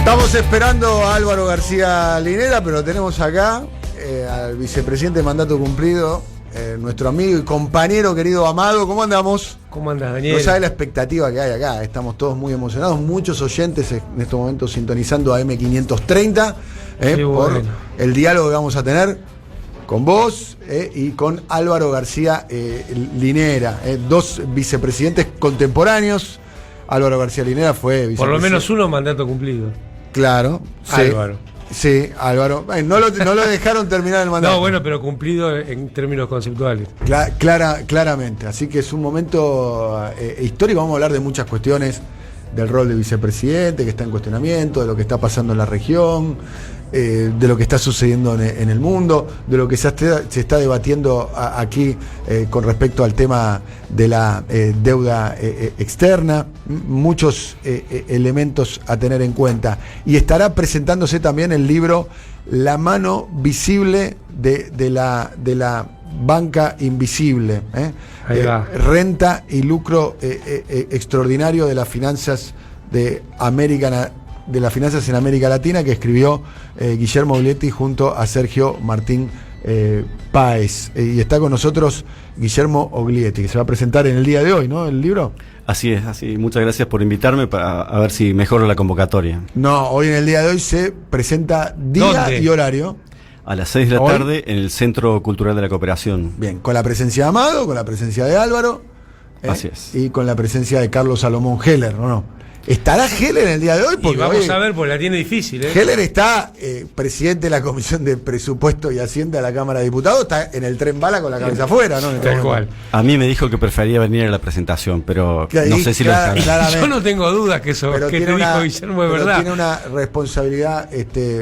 Estamos esperando a Álvaro García Linera, pero tenemos acá al vicepresidente de mandato cumplido, nuestro amigo y compañero querido Amado. ¿Cómo andamos? ¿Cómo andas, Daniel? No sabes la expectativa que hay acá. Estamos todos muy emocionados. Muchos oyentes en estos momentos sintonizando a M530 por el diálogo que vamos a tener con vos y con Álvaro García Linera, dos vicepresidentes contemporáneos. Álvaro García Linera fue vicepresidente. Por lo menos uno mandato cumplido. Claro, sí. Álvaro. Sí, Álvaro. No lo dejaron terminar el mandato. No, bueno, pero cumplido en términos conceptuales. Claramente. Así que es un momento histórico. Vamos a hablar de muchas cuestiones, del rol de vicepresidente que está en cuestionamiento, de lo que está pasando en la región, de lo que está sucediendo en el mundo, de lo que se está debatiendo aquí con respecto al tema de la deuda externa, muchos elementos a tener en cuenta. Y estará presentándose también el libro La mano visible de la banca invisible, renta y lucro extraordinario de las finanzas de las finanzas en América Latina, que escribió Guillermo Oglietti junto a Sergio Martín Páez. Y está con nosotros Guillermo Oglietti, que se va a presentar en el día de hoy, ¿no? El libro. Así es, así. Muchas gracias por invitarme para a ver si mejoro la convocatoria. No, hoy en el día de hoy se presenta día ¿Dónde? Y horario. A las 6 de la tarde en el Centro Cultural de la Cooperación. Bien, con la presencia de Amado, con la presencia de Álvaro. Así es. Y con la presencia de Carlos Salomón Heller, ¿no? ¿Estará Heller en el día de hoy? Porque vamos a ver, porque la tiene difícil, Heller está presidente de la Comisión de Presupuesto y Hacienda de la Cámara de Diputados, está en el tren bala con la cabeza afuera, ¿no? Tal cual. A mí me dijo que prefería venir a la presentación, pero no sé si lo dejará. Yo no tengo dudas que eso que te dijo Guillermo es verdad. Tiene una responsabilidad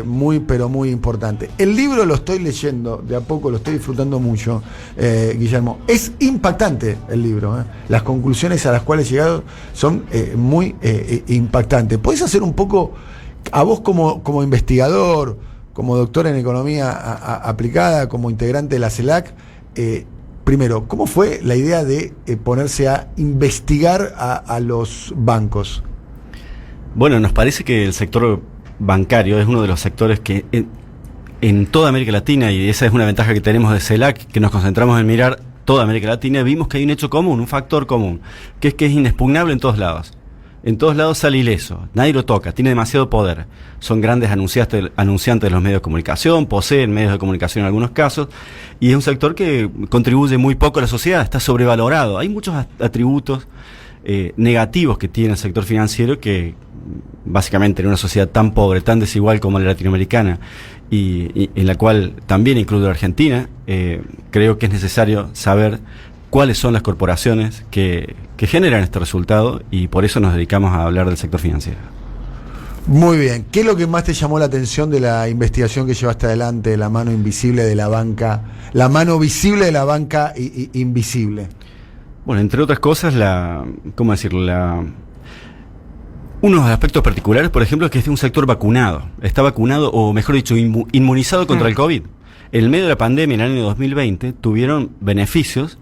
muy, pero muy importante. El libro lo estoy leyendo, de a poco lo estoy disfrutando mucho, Guillermo. Es impactante el libro, Las conclusiones a las cuales he llegado son muy impactante. ¿Podés hacer un poco, a vos como investigador, como doctor en economía aplicada, como integrante de la CELAC, primero, ¿cómo fue la idea de ponerse a investigar a los bancos? Bueno, nos parece que el sector bancario es uno de los sectores que en toda América Latina, y esa es una ventaja que tenemos de CELAC, que nos concentramos en mirar toda América Latina, vimos que hay un hecho común, un factor común, que es inexpugnable en todos lados. En todos lados sale ileso, nadie lo toca, tiene demasiado poder. Son grandes anunciantes de los medios de comunicación, poseen medios de comunicación en algunos casos, y es un sector que contribuye muy poco a la sociedad, está sobrevalorado. Hay muchos atributos negativos que tiene el sector financiero que, básicamente, en una sociedad tan pobre, tan desigual como la latinoamericana, y en la cual también incluye la Argentina, creo que es necesario saber cuáles son las corporaciones que generan este resultado, y por eso nos dedicamos a hablar del sector financiero. Muy bien. ¿Qué es lo que más te llamó la atención de la investigación que llevaste adelante de la mano invisible de la banca, la mano visible de la banca invisible? Bueno, entre otras cosas, uno de los aspectos particulares, por ejemplo, es que es un sector vacunado. Está vacunado, o mejor dicho, inmunizado contra el COVID. En el medio de la pandemia, en el año 2020, tuvieron beneficios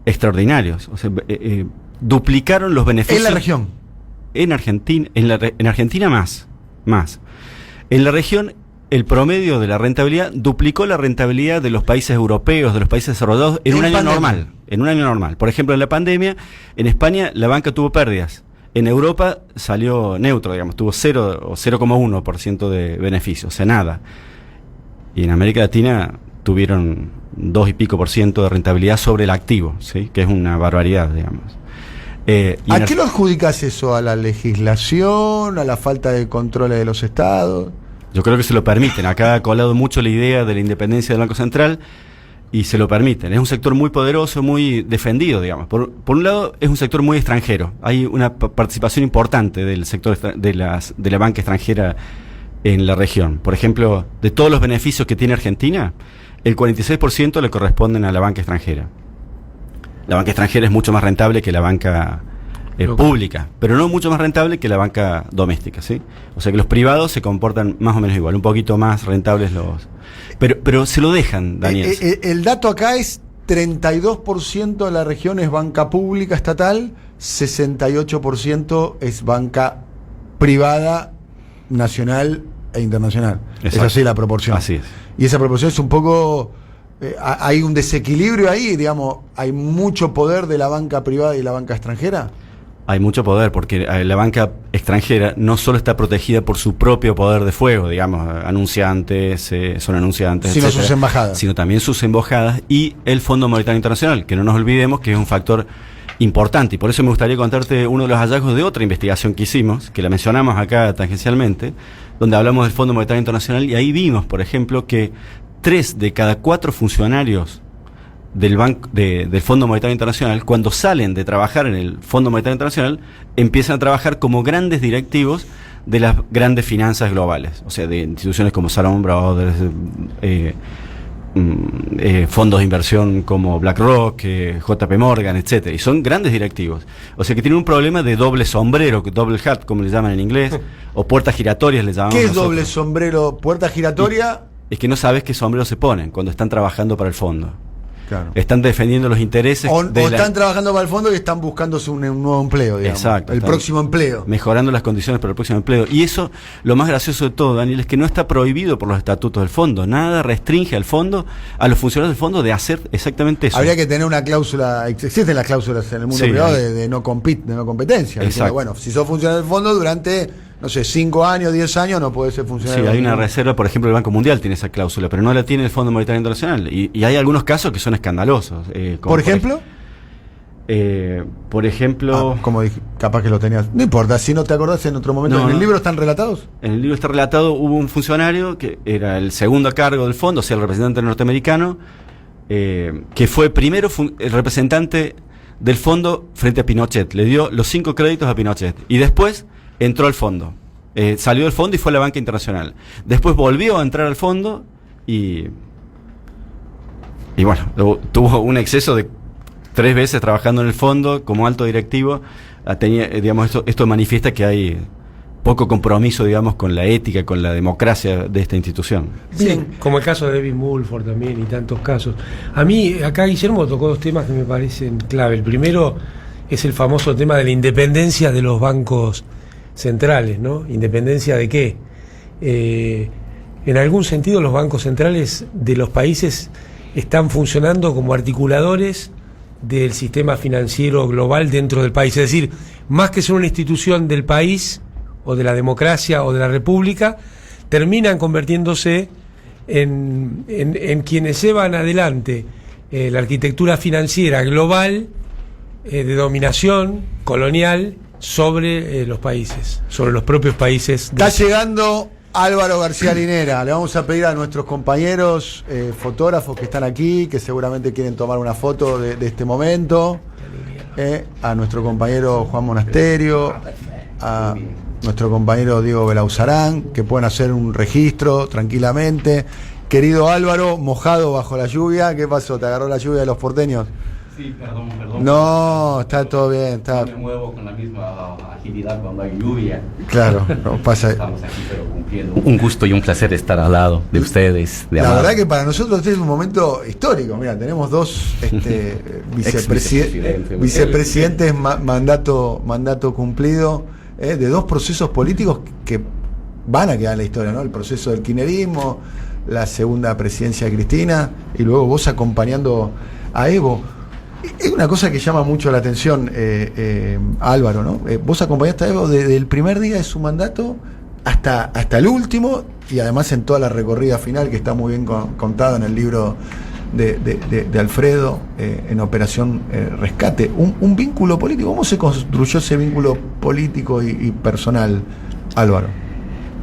extraordinarios, o sea, duplicaron los beneficios. ¿En la región? En Argentina, en Argentina más. En la región, el promedio de la rentabilidad duplicó la rentabilidad de los países europeos, de los países desarrollados, en un año normal. En un año normal. Por ejemplo, en la pandemia, en España la banca tuvo pérdidas. En Europa salió neutro, digamos, tuvo 0 o 0,1% de beneficio, o sea, nada. Y en América Latina tuvieron 2 y pico % de rentabilidad sobre el activo, ¿sí? Que es una barbaridad, digamos. ¿A qué lo adjudicas eso? ¿A la legislación? ¿A la falta de control de los estados? Yo creo que se lo permiten. Acá ha colado mucho la idea de la independencia del Banco Central y se lo permiten. Es un sector muy poderoso, muy defendido, digamos. Por un lado, es un sector muy extranjero. Hay una participación importante del sector de la banca extranjera en la región. Por ejemplo, de todos los beneficios que tiene Argentina, el 46% le corresponden a la banca extranjera. La banca extranjera es mucho más rentable que la banca pública, pero no mucho más rentable que la banca doméstica, ¿sí? O sea que los privados se comportan más o menos igual, un poquito más rentables los... Pero se lo dejan, Daniel. El dato acá es 32% de la región es banca pública estatal, 68% es banca privada nacional e internacional. Exacto. Es así la proporción. Así es. Y esa proporción es un poco... hay un desequilibrio ahí, digamos, hay mucho poder de la banca privada y la banca extranjera. Hay mucho poder porque la banca extranjera no solo está protegida por su propio poder de fuego, digamos, anunciantes, son anunciantes, sino etcétera, sus embajadas. Sino también sus embajadas y el Fondo Monetario Internacional, que no nos olvidemos que es un factor importante. Y por eso me gustaría contarte uno de los hallazgos de otra investigación que hicimos, que la mencionamos acá tangencialmente, donde hablamos del Fondo Monetario Internacional, y ahí vimos, por ejemplo, que 3 de cada 4 funcionarios del Fondo Monetario Internacional, cuando salen de trabajar en el Fondo Monetario Internacional, empiezan a trabajar como grandes directivos de las grandes finanzas globales, o sea, de instituciones como Salomon Brothers, fondos de inversión como BlackRock, JP Morgan, etcétera, y son grandes directivos. O sea que tienen un problema de doble sombrero, double hat, como le llaman en inglés, o puertas giratorias le llamamos. ¿Qué es nosotros. doble sombrero? ¿Puerta giratoria? Es que no sabes qué sombrero se ponen cuando están trabajando para el fondo. Claro. Están defendiendo los intereses o están trabajando para el fondo y están buscándose un nuevo empleo, digamos. Exacto. El próximo empleo. Mejorando las condiciones para el próximo empleo. Y eso, lo más gracioso de todo, Daniel, es que no está prohibido por los estatutos del fondo. Nada restringe al fondo, a los funcionarios del fondo, de hacer exactamente eso. Habría que tener una cláusula, existen las cláusulas en el mundo privado de no competencia. Diciendo, bueno, si sos funcionario del fondo durante, no sé, 5 años, 10 años, no podés ser funcionario. Sí, hay una reserva, por ejemplo, el Banco Mundial tiene esa cláusula, pero no la tiene el Fondo Monetario Internacional. Y hay algunos casos que son escandalosos. ¿Por ejemplo? Por ejemplo... como dije, capaz que lo tenías. No importa, si no te acordás en otro momento. ¿En el libro están relatados? En el libro está relatado, hubo un funcionario que era el segundo a cargo del fondo, o sea, el representante norteamericano, que fue primero el representante del fondo frente a Pinochet. Le dio los 5 créditos a Pinochet. Y después entró al fondo. Salió del fondo y fue a la banca internacional. Después volvió a entrar al fondo y bueno, tuvo un exceso de 3 veces trabajando en el fondo como alto directivo. Digamos, esto manifiesta que hay poco compromiso, digamos, con la ética, con la democracia de esta institución. Bien, sí, como el caso de David Mulford también y tantos casos. A mí, acá Guillermo tocó 2 temas que me parecen clave. El primero es el famoso tema de la independencia de los bancos centrales, ¿no? ¿Independencia de qué? En algún sentido los bancos centrales de los países están funcionando como articuladores del sistema financiero global dentro del país. Es decir, más que ser una institución del país o de la democracia o de la república, terminan convirtiéndose en quienes llevan adelante la arquitectura financiera global de dominación colonial sobre los países, sobre los propios países. Está llegando Álvaro García Linera. Le vamos a pedir a nuestros compañeros fotógrafos que están aquí, que seguramente quieren tomar una foto de este momento, a nuestro compañero Juan Monasterio, a nuestro compañero Diego Belauzarán, que pueden hacer un registro tranquilamente. Querido Álvaro, mojado bajo la lluvia. ¿Qué pasó? ¿Te agarró la lluvia de los porteños? Sí, perdón. No, está todo bien. Está... No me muevo con la misma agilidad cuando hay lluvia. Claro, no pasa. Estamos aquí, pero cumpliendo. Un gusto y un placer estar al lado de ustedes. La verdad que para nosotros este es un momento histórico. Mira, tenemos 2 vicepresidentes, mandato cumplido, de 2 procesos políticos que van a quedar en la historia, ¿no? El proceso del kirchnerismo, la segunda presidencia de Cristina, y luego vos acompañando a Evo. Es una cosa que llama mucho la atención, Álvaro, ¿no? Vos acompañaste a Evo desde el primer día de su mandato hasta el último, y además en toda la recorrida final, que está muy bien contado en el libro de Alfredo, en Operación Rescate. Un vínculo político. ¿Cómo se construyó ese vínculo político y personal, Álvaro?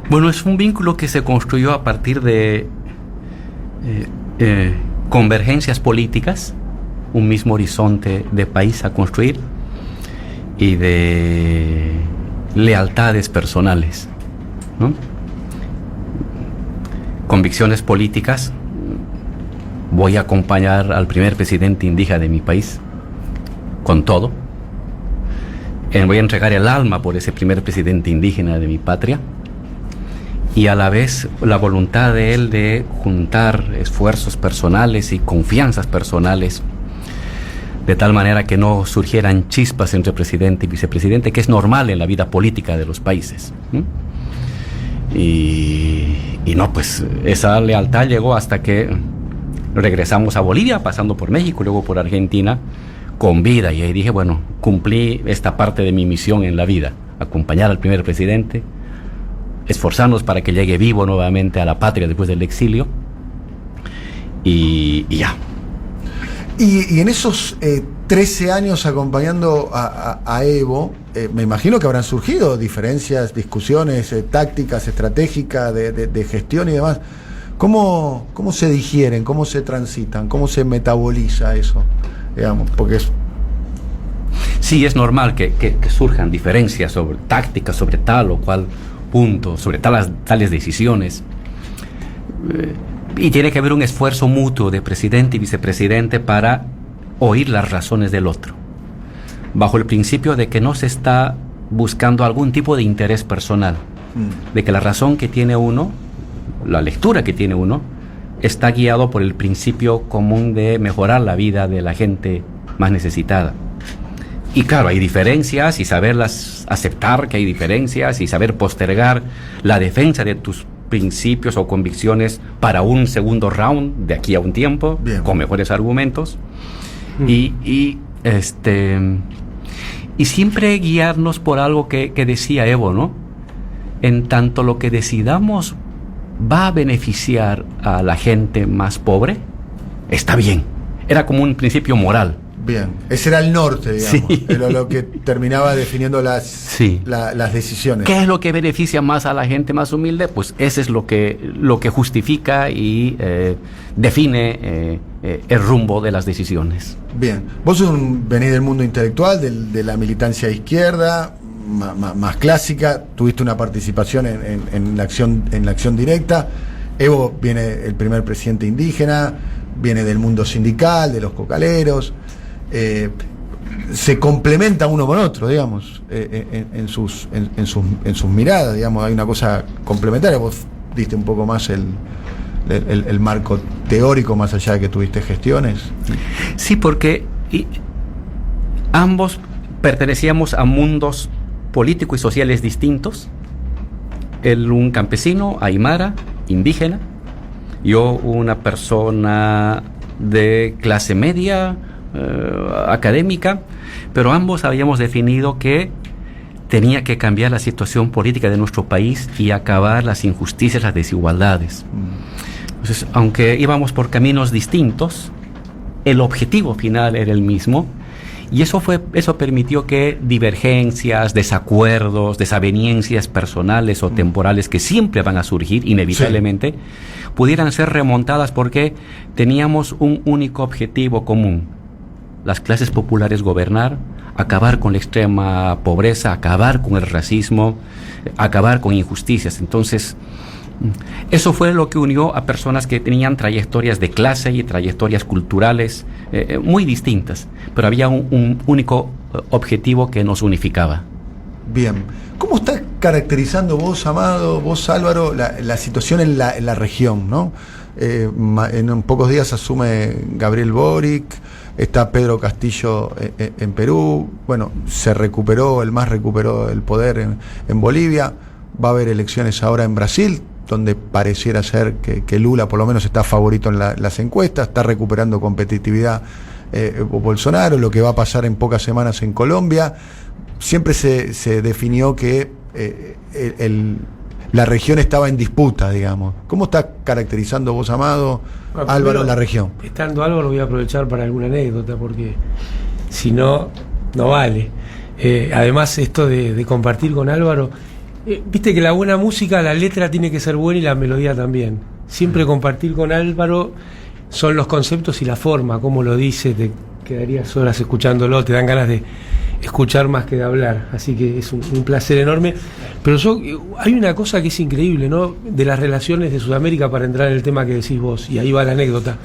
Bueno, es un vínculo que se construyó a partir de convergencias políticas, un mismo horizonte de país a construir y de lealtades personales, ¿no? Convicciones políticas. Voy a acompañar al primer presidente indígena de mi país con todo. Voy a entregar el alma por ese primer presidente indígena de mi patria, y a la vez la voluntad de él de juntar esfuerzos personales y confianzas personales, de tal manera que no surgieran chispas entre presidente y vicepresidente, que es normal en la vida política de los países. Y no, pues esa lealtad llegó hasta que regresamos a Bolivia, pasando por México, luego por Argentina, con vida. Y ahí dije, bueno, cumplí esta parte de mi misión en la vida, acompañar al primer presidente, esforzarnos para que llegue vivo nuevamente a la patria después del exilio, y ya. Y en esos 13 años acompañando a Evo, me imagino que habrán surgido diferencias, discusiones tácticas, estratégicas, de gestión y demás. ¿Cómo se digieren? ¿Cómo se transitan? ¿Cómo se metaboliza eso? Digamos, porque sí, es normal que surjan diferencias sobre tácticas, sobre tal o cual punto, sobre tales decisiones. Y tiene que haber un esfuerzo mutuo de presidente y vicepresidente para oír las razones del otro, bajo el principio de que no se está buscando algún tipo de interés personal, de que la razón que tiene uno, la lectura que tiene uno, está guiado por el principio común de mejorar la vida de la gente más necesitada. Y claro, hay diferencias, y saberlas aceptar que hay diferencias, y saber postergar la defensa de tus principios o convicciones para un segundo round de aquí a un tiempo. Bien. Con mejores argumentos. Y siempre guiarnos por algo que decía Evo, ¿no? En tanto lo que decidamos va a beneficiar a la gente más pobre, está bien. Era como un principio moral. Bien, ese era el norte, digamos, sí. Era lo que terminaba definiendo las decisiones. ¿Qué es lo que beneficia más a la gente más humilde? Pues ese es lo que justifica y define el rumbo de las decisiones. Bien, vos venís del mundo intelectual, de la militancia de izquierda, más clásica, tuviste una participación en la acción directa. Evo viene el primer presidente indígena, viene del mundo sindical, de los cocaleros. Se complementa uno con otro, digamos, en sus miradas, digamos, hay una cosa complementaria. Vos diste un poco más el marco teórico, más allá de que tuviste gestiones. Sí, porque ambos pertenecíamos a mundos políticos y sociales distintos. Él un campesino, aymara, indígena, yo una persona de clase media, académica, pero ambos habíamos definido que tenía que cambiar la situación política de nuestro país y acabar las injusticias, las desigualdades. Entonces, aunque íbamos por caminos distintos, el objetivo final era el mismo, y eso permitió que divergencias, desacuerdos, desavenencias personales o temporales que siempre van a surgir inevitablemente, pudieran ser remontadas porque teníamos un único objetivo común: las clases populares gobernar, acabar con la extrema pobreza, acabar con el racismo, acabar con injusticias. Entonces, eso fue lo que unió a personas que tenían trayectorias de clase y trayectorias culturales muy distintas, pero había un único objetivo que nos unificaba. Bien. ¿Cómo estás caracterizando vos, Amado, vos, Álvaro, la situación en la región, ¿no? En pocos días asume Gabriel Boric, está Pedro Castillo en Perú, bueno, el MAS recuperó el poder en Bolivia, va a haber elecciones ahora en Brasil, donde pareciera ser que Lula por lo menos está favorito en las encuestas, está recuperando competitividad Bolsonaro, lo que va a pasar en pocas semanas en Colombia. Siempre se definió que la región estaba en disputa, digamos. ¿Cómo está caracterizando vos, Amado, Álvaro, la región? Estando Álvaro, voy a aprovechar para alguna anécdota, porque si no, no vale. Además, esto de compartir con Álvaro, viste que la buena música, la letra tiene que ser buena y la melodía también. Siempre compartir con Álvaro son los conceptos y la forma, cómo lo dice, te quedarías horas escuchándolo, te dan ganas de escuchar más que de hablar, así que es un placer enorme. Pero hay una cosa que es increíble, ¿no?, de las relaciones de Sudamérica, para entrar en el tema que decís vos, y ahí va la anécdota.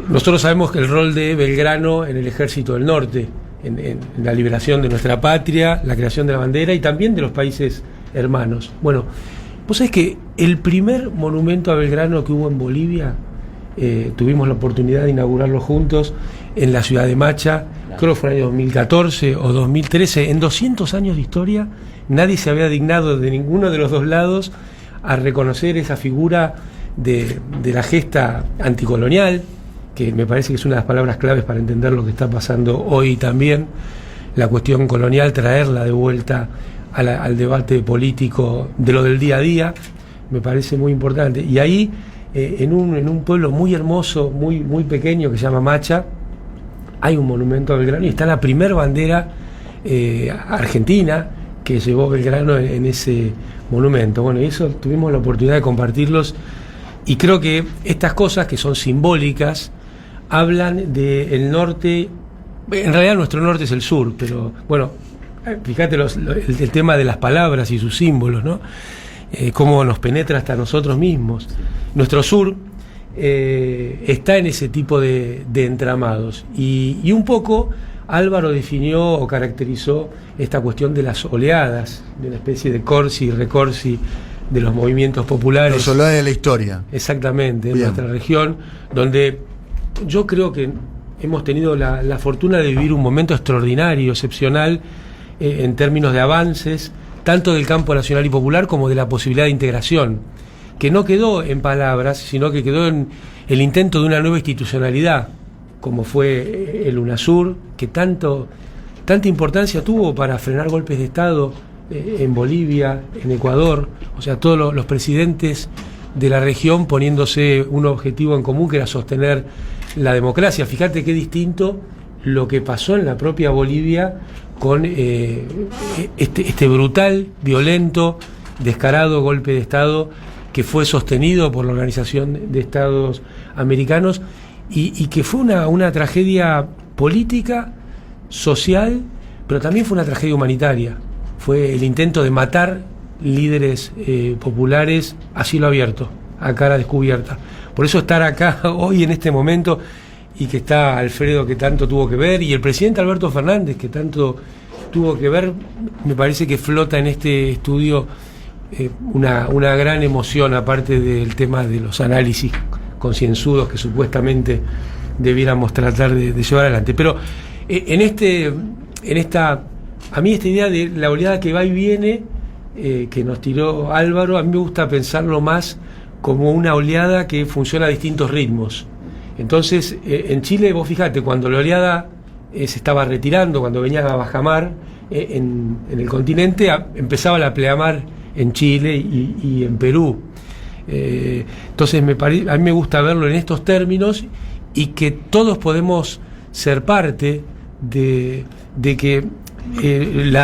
Nosotros sabemos que el rol de Belgrano en el Ejército del Norte, en la liberación de nuestra patria, la creación de la bandera y también de los países hermanos. Bueno, vos sabés que el primer monumento a Belgrano que hubo en Bolivia, tuvimos la oportunidad de inaugurarlo juntos en la ciudad de Macha, creo que fue en el año 2014 o 2013. En 200 años de historia nadie se había dignado de ninguno de los dos lados a reconocer esa figura de la gesta anticolonial, que me parece que es una de las palabras claves para entender lo que está pasando hoy también, la cuestión colonial, traerla de vuelta al debate político de lo del día a día, me parece muy importante. Y ahí, en un pueblo muy hermoso, muy pequeño, que se llama Macha, hay un monumento a Belgrano y está la primer bandera argentina que llevó Belgrano en ese monumento. Bueno, y eso tuvimos la oportunidad de compartirlos, y creo que estas cosas que son simbólicas hablan del norte. En realidad nuestro norte es el sur, pero bueno, fíjate el tema de las palabras y sus símbolos, ¿no? Cómo nos penetra hasta nosotros mismos. Nuestro sur está en ese tipo de entramados, y un poco Álvaro definió o caracterizó esta cuestión de las oleadas, de una especie de corsi y recorsi de los movimientos populares. Los oleadas de la historia. Exactamente, en Bien. nuestra región, donde yo creo que hemos tenido la fortuna de vivir un momento extraordinario, excepcional, en términos de avances, tanto del campo nacional y popular como de la posibilidad de integración, que no quedó en palabras, sino que quedó en el intento de una nueva institucionalidad, como fue el UNASUR, que tanta importancia tuvo para frenar golpes de Estado en Bolivia, en Ecuador, o sea, todos los presidentes de la región poniéndose un objetivo en común, que era sostener la democracia. Fíjate qué distinto lo que pasó en la propia Bolivia con este brutal, violento, descarado golpe de Estado que fue sostenido por la Organización de Estados Americanos, y que fue una tragedia política, social, pero también fue una tragedia humanitaria. Fue el intento de matar líderes populares a cielo abierto, a cara descubierta. Por eso estar acá hoy en este momento, y que está Alfredo, que tanto tuvo que ver, y el presidente Alberto Fernández, que tanto tuvo que ver, me parece que flota en este estudio una gran emoción, aparte del tema de los análisis concienzudos que supuestamente debiéramos tratar de llevar adelante. Pero a mí esta idea de la oleada que va y viene, que nos tiró Álvaro, a mí me gusta pensarlo más como una oleada que funciona a distintos ritmos. Entonces, en Chile, vos fijate, cuando la oleada se estaba retirando, cuando venía a bajamar en el continente, empezaba la pleamar en Chile y en Perú. Entonces a mí me gusta verlo en estos términos, y que todos podemos ser parte de que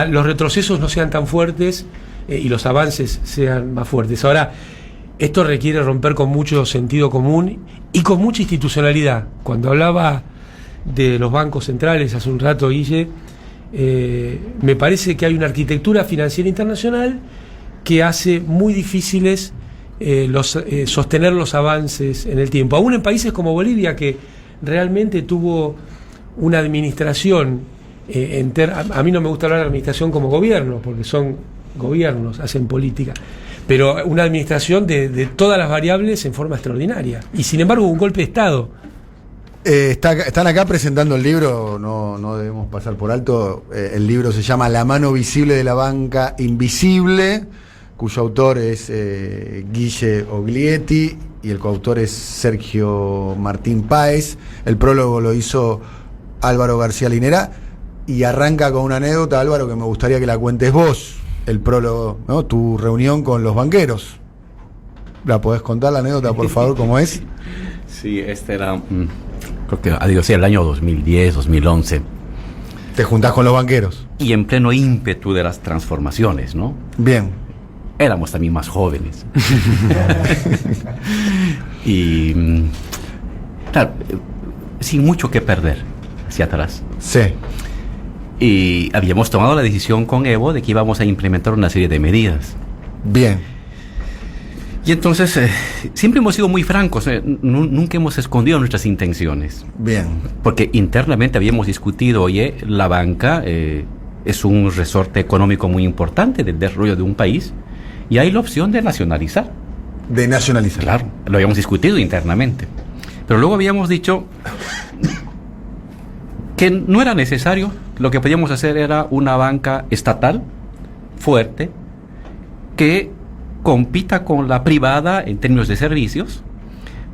los retrocesos no sean tan fuertes y los avances sean más fuertes. Ahora, esto requiere romper con mucho sentido común y con mucha institucionalidad. Cuando hablaba de los bancos centrales hace un rato, Guille, me parece que hay una arquitectura financiera internacional que hace muy difíciles sostener los avances en el tiempo. Aún en países como Bolivia, que realmente tuvo una administración, a mí no me gusta hablar de administración como gobierno, porque son gobiernos, hacen política, pero una administración de todas las variables en forma extraordinaria. Y sin embargo hubo un golpe de Estado. Están acá presentando el libro, no debemos pasar por alto. El libro se llama La mano visible de la banca invisible, cuyo autor es Guille Oglietti y el coautor es Sergio Martín Páez. El prólogo lo hizo Álvaro García Linera, y arranca con una anécdota, Álvaro, que me gustaría que la cuentes vos. El prólogo, ¿no? Tu reunión con los banqueros. ¿La podés contar la anécdota, por favor, cómo es? Sí, este era, creo que el año 2010, 2011. Te juntás con los banqueros. Y en pleno ímpetu de las transformaciones, ¿no? Bien. Éramos también más jóvenes. Y, claro, sin mucho que perder hacia atrás. Sí. Y habíamos tomado la decisión con Evo de que íbamos a implementar una serie de medidas. Bien. Y entonces, siempre hemos sido muy francos, nunca hemos escondido nuestras intenciones. Bien. Porque internamente habíamos discutido, oye, la banca es un resorte económico muy importante del desarrollo de un país, y hay la opción de nacionalizar. De nacionalizar. Claro, lo habíamos discutido internamente. Pero luego habíamos dicho que no era necesario, lo que podíamos hacer era una banca estatal, fuerte, que compita con la privada en términos de servicios,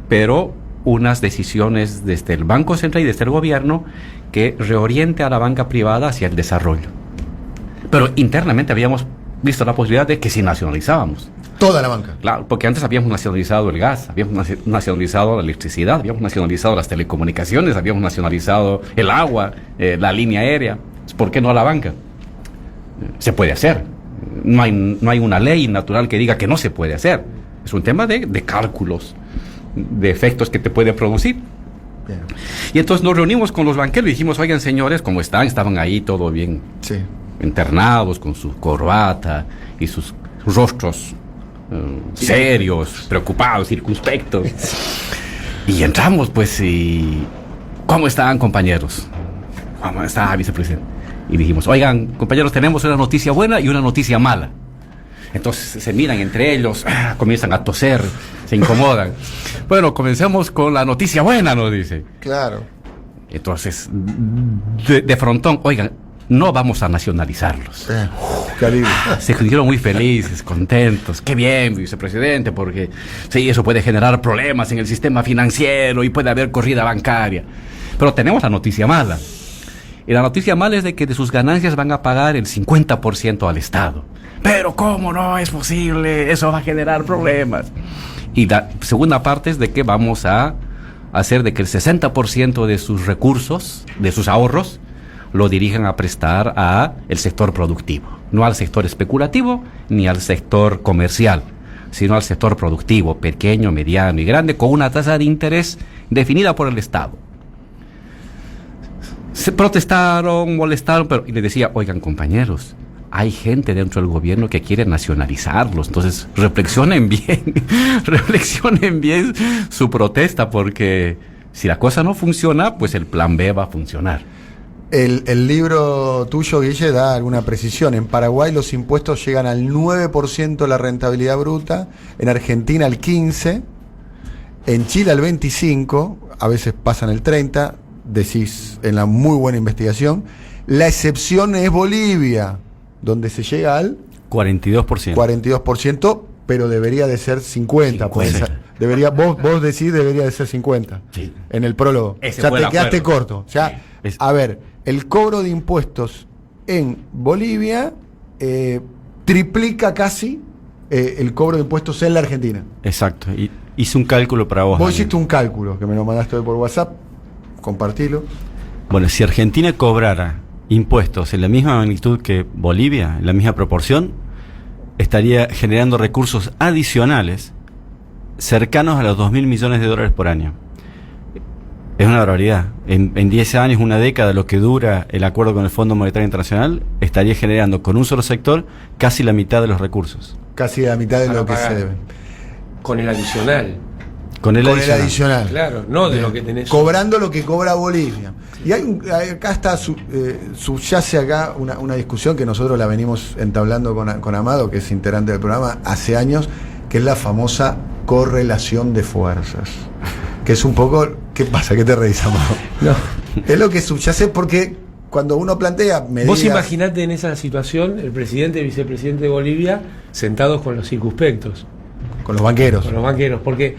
pero unas decisiones desde el Banco Central y desde el gobierno que reoriente a la banca privada hacia el desarrollo. Pero internamente habíamos visto la posibilidad de que si nacionalizábamos. Toda la banca. Claro, porque antes habíamos nacionalizado el gas, habíamos nacionalizado la electricidad, habíamos nacionalizado las telecomunicaciones, habíamos nacionalizado el agua, la línea aérea. ¿Por qué no a la banca? Se puede hacer. No hay una ley natural que diga que no se puede hacer. Es un tema de cálculos, de efectos que te puede producir. Bien. Y entonces nos reunimos con los banqueros y dijimos, oigan señores, ¿cómo están? Estaban ahí todo bien Sí. internados, con su corbata y sus rostros serios, preocupados, circunspectos. Y entramos, pues, y... ¿cómo están, compañeros? ¿Cómo está, vicepresidente? Y dijimos, oigan, compañeros, tenemos una noticia buena y una noticia mala. Entonces se miran entre ellos, comienzan a toser, se incomodan. Bueno, comencemos con la noticia buena, nos dice. Claro. Entonces, de frontón, oigan, no vamos a nacionalizarlos. Qué alivio. Se sintieron muy felices, contentos. Qué bien, vicepresidente, porque sí, eso puede generar problemas en el sistema financiero y puede haber corrida bancaria. Pero tenemos la noticia mala. Y la noticia mala es de que de sus ganancias van a pagar el 50% al Estado. Pero ¿cómo no es posible? Eso va a generar problemas. Y la segunda parte es de que vamos a hacer de que el 60% de sus recursos, de sus ahorros, lo dirijan a prestar a el sector productivo. No al sector especulativo ni al sector comercial, sino al sector productivo, pequeño, mediano y grande, con una tasa de interés definida por el Estado. Se protestaron, molestaron, pero y les decía, oigan compañeros, hay gente dentro del gobierno que quiere nacionalizarlos, entonces reflexionen bien su protesta, porque si la cosa no funciona, pues el plan B va a funcionar. El libro tuyo, Guille, da alguna precisión. En Paraguay los impuestos llegan al 9% de la rentabilidad bruta, en Argentina al 15%, en Chile al 25%, a veces pasan el 30%, decís en la muy buena investigación. La excepción es Bolivia, donde se llega al 42%, pero debería de ser 50%. Pues, vos decís debería de ser 50%. Sí. En el prólogo. Ese o sea, fue te el quedaste acuerdo. corto. O sea, Sí. a ver, el cobro de impuestos en Bolivia triplica casi el cobro de impuestos en la Argentina. Exacto. Y hice un cálculo para vos. Vos Daniel. hiciste un cálculo que me lo mandaste hoy por WhatsApp. Compartilo. Bueno, si Argentina cobrara impuestos en la misma magnitud que Bolivia, en la misma proporción, estaría generando recursos adicionales cercanos a los 2.000 millones de dólares por año. Es una barbaridad. En 10 años, una década, lo que dura el acuerdo con el Fondo Monetario Internacional, estaría generando con un solo sector casi la mitad de los recursos. Casi la mitad de Para lo que pagar. se debe. Con el adicional. Con el Con el adicional. adicional. Claro, no de lo que tenés. Cobrando lo que cobra Bolivia. Y acá está, subyace acá una discusión que nosotros la venimos entablando con Amado, que es integrante del programa, hace años, que es la famosa correlación de fuerzas. Que es un poco... ¿Qué pasa? ¿Qué te reís, Amado? No. Es lo que subyace porque cuando uno plantea medidas... Vos imaginate en esa situación el presidente y vicepresidente de Bolivia sentados con los circunspectos, Con los banqueros. con los banqueros, porque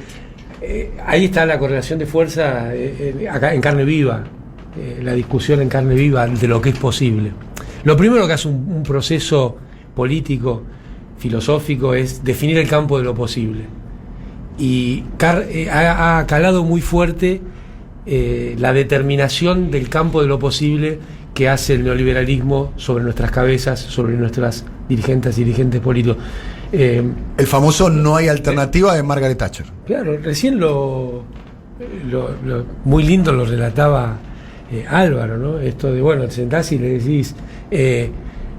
ahí está la correlación de fuerza acá en carne viva, la discusión en carne viva de lo que es posible. Lo primero que hace un proceso político, filosófico, es definir el campo de lo posible. Y ha calado muy fuerte la determinación del campo de lo posible que hace el neoliberalismo sobre nuestras cabezas, sobre nuestras dirigentes y dirigentes políticos. El famoso no hay alternativa de Margaret Thatcher. Claro, recién muy lindo lo relataba Álvaro, ¿no? Esto de, bueno, te sentás y le decís,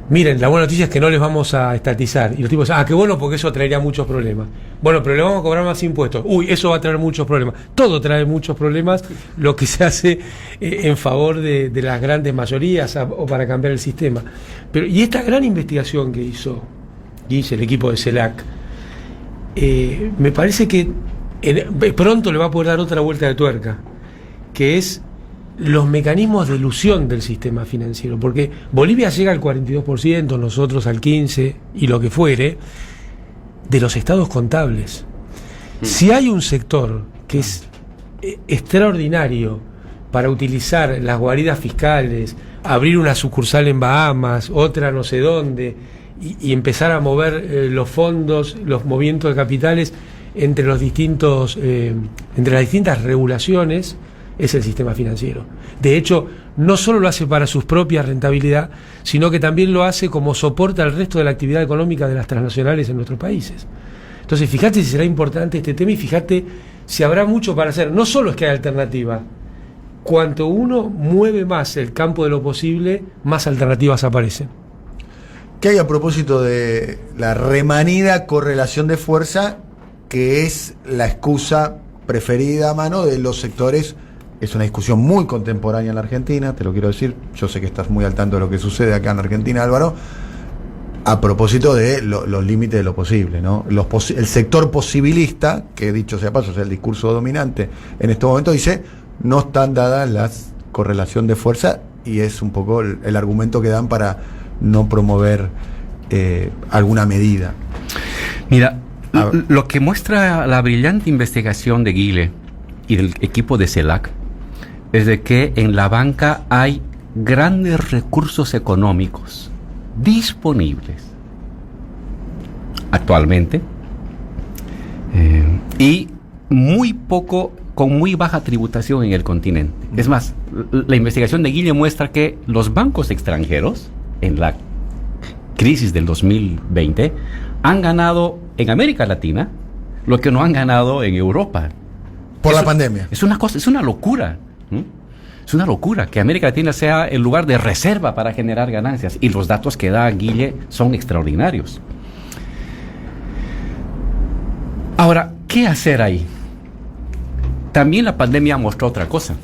miren, la buena noticia es que no les vamos a estatizar. Y los tipos dicen, qué bueno, porque eso traería muchos problemas. Bueno, pero le vamos a cobrar más impuestos. Uy, eso va a traer muchos problemas. Todo trae muchos problemas, lo que se hace en favor de las grandes mayorías o para cambiar el sistema. Y esta gran investigación que hizo el equipo de CELAC, me parece que pronto le va a poder dar otra vuelta de tuerca, que es los mecanismos de ilusión del sistema financiero, porque Bolivia llega al 42%, nosotros al 15% y lo que fuere, de los estados contables. Si hay un sector que es extraordinario para utilizar las guaridas fiscales, abrir una sucursal en Bahamas, otra no sé dónde, y empezar a mover los fondos, los movimientos de capitales entre los distintos, entre las distintas regulaciones, es el sistema financiero. De hecho, no solo lo hace para su propia rentabilidad, sino que también lo hace como soporte al resto de la actividad económica de las transnacionales en nuestros países. Entonces, fíjate si será importante este tema y fíjate si habrá mucho para hacer. No solo es que hay alternativa, cuanto uno mueve más el campo de lo posible, más alternativas aparecen. ¿Qué hay a propósito de la remanida correlación de fuerza, que es la excusa preferida a mano de los sectores? Es una discusión muy contemporánea en la Argentina, te lo quiero decir. Yo sé que estás muy al tanto de lo que sucede acá en la Argentina, Álvaro. A propósito de los límites de lo posible, ¿no? El sector posibilista, que dicho sea paso, es el discurso dominante en este momento, dice, no están dadas las correlación de fuerza, y es un poco el argumento que dan para no promover alguna medida. Mira, lo que muestra la brillante investigación de Guille y del equipo de CELAC es de que en la banca hay grandes recursos económicos disponibles actualmente y muy poco, con muy baja tributación en el continente. Es más, la investigación de Guille muestra que los bancos extranjeros en la crisis del 2020 han ganado en América Latina lo que no han ganado en Europa. Por la pandemia. Es una cosa, es una locura. Es una locura que América Latina sea el lugar de reserva para generar ganancias, y los datos que da Guille son extraordinarios. Ahora, ¿qué hacer ahí? También la pandemia mostró otra cosa,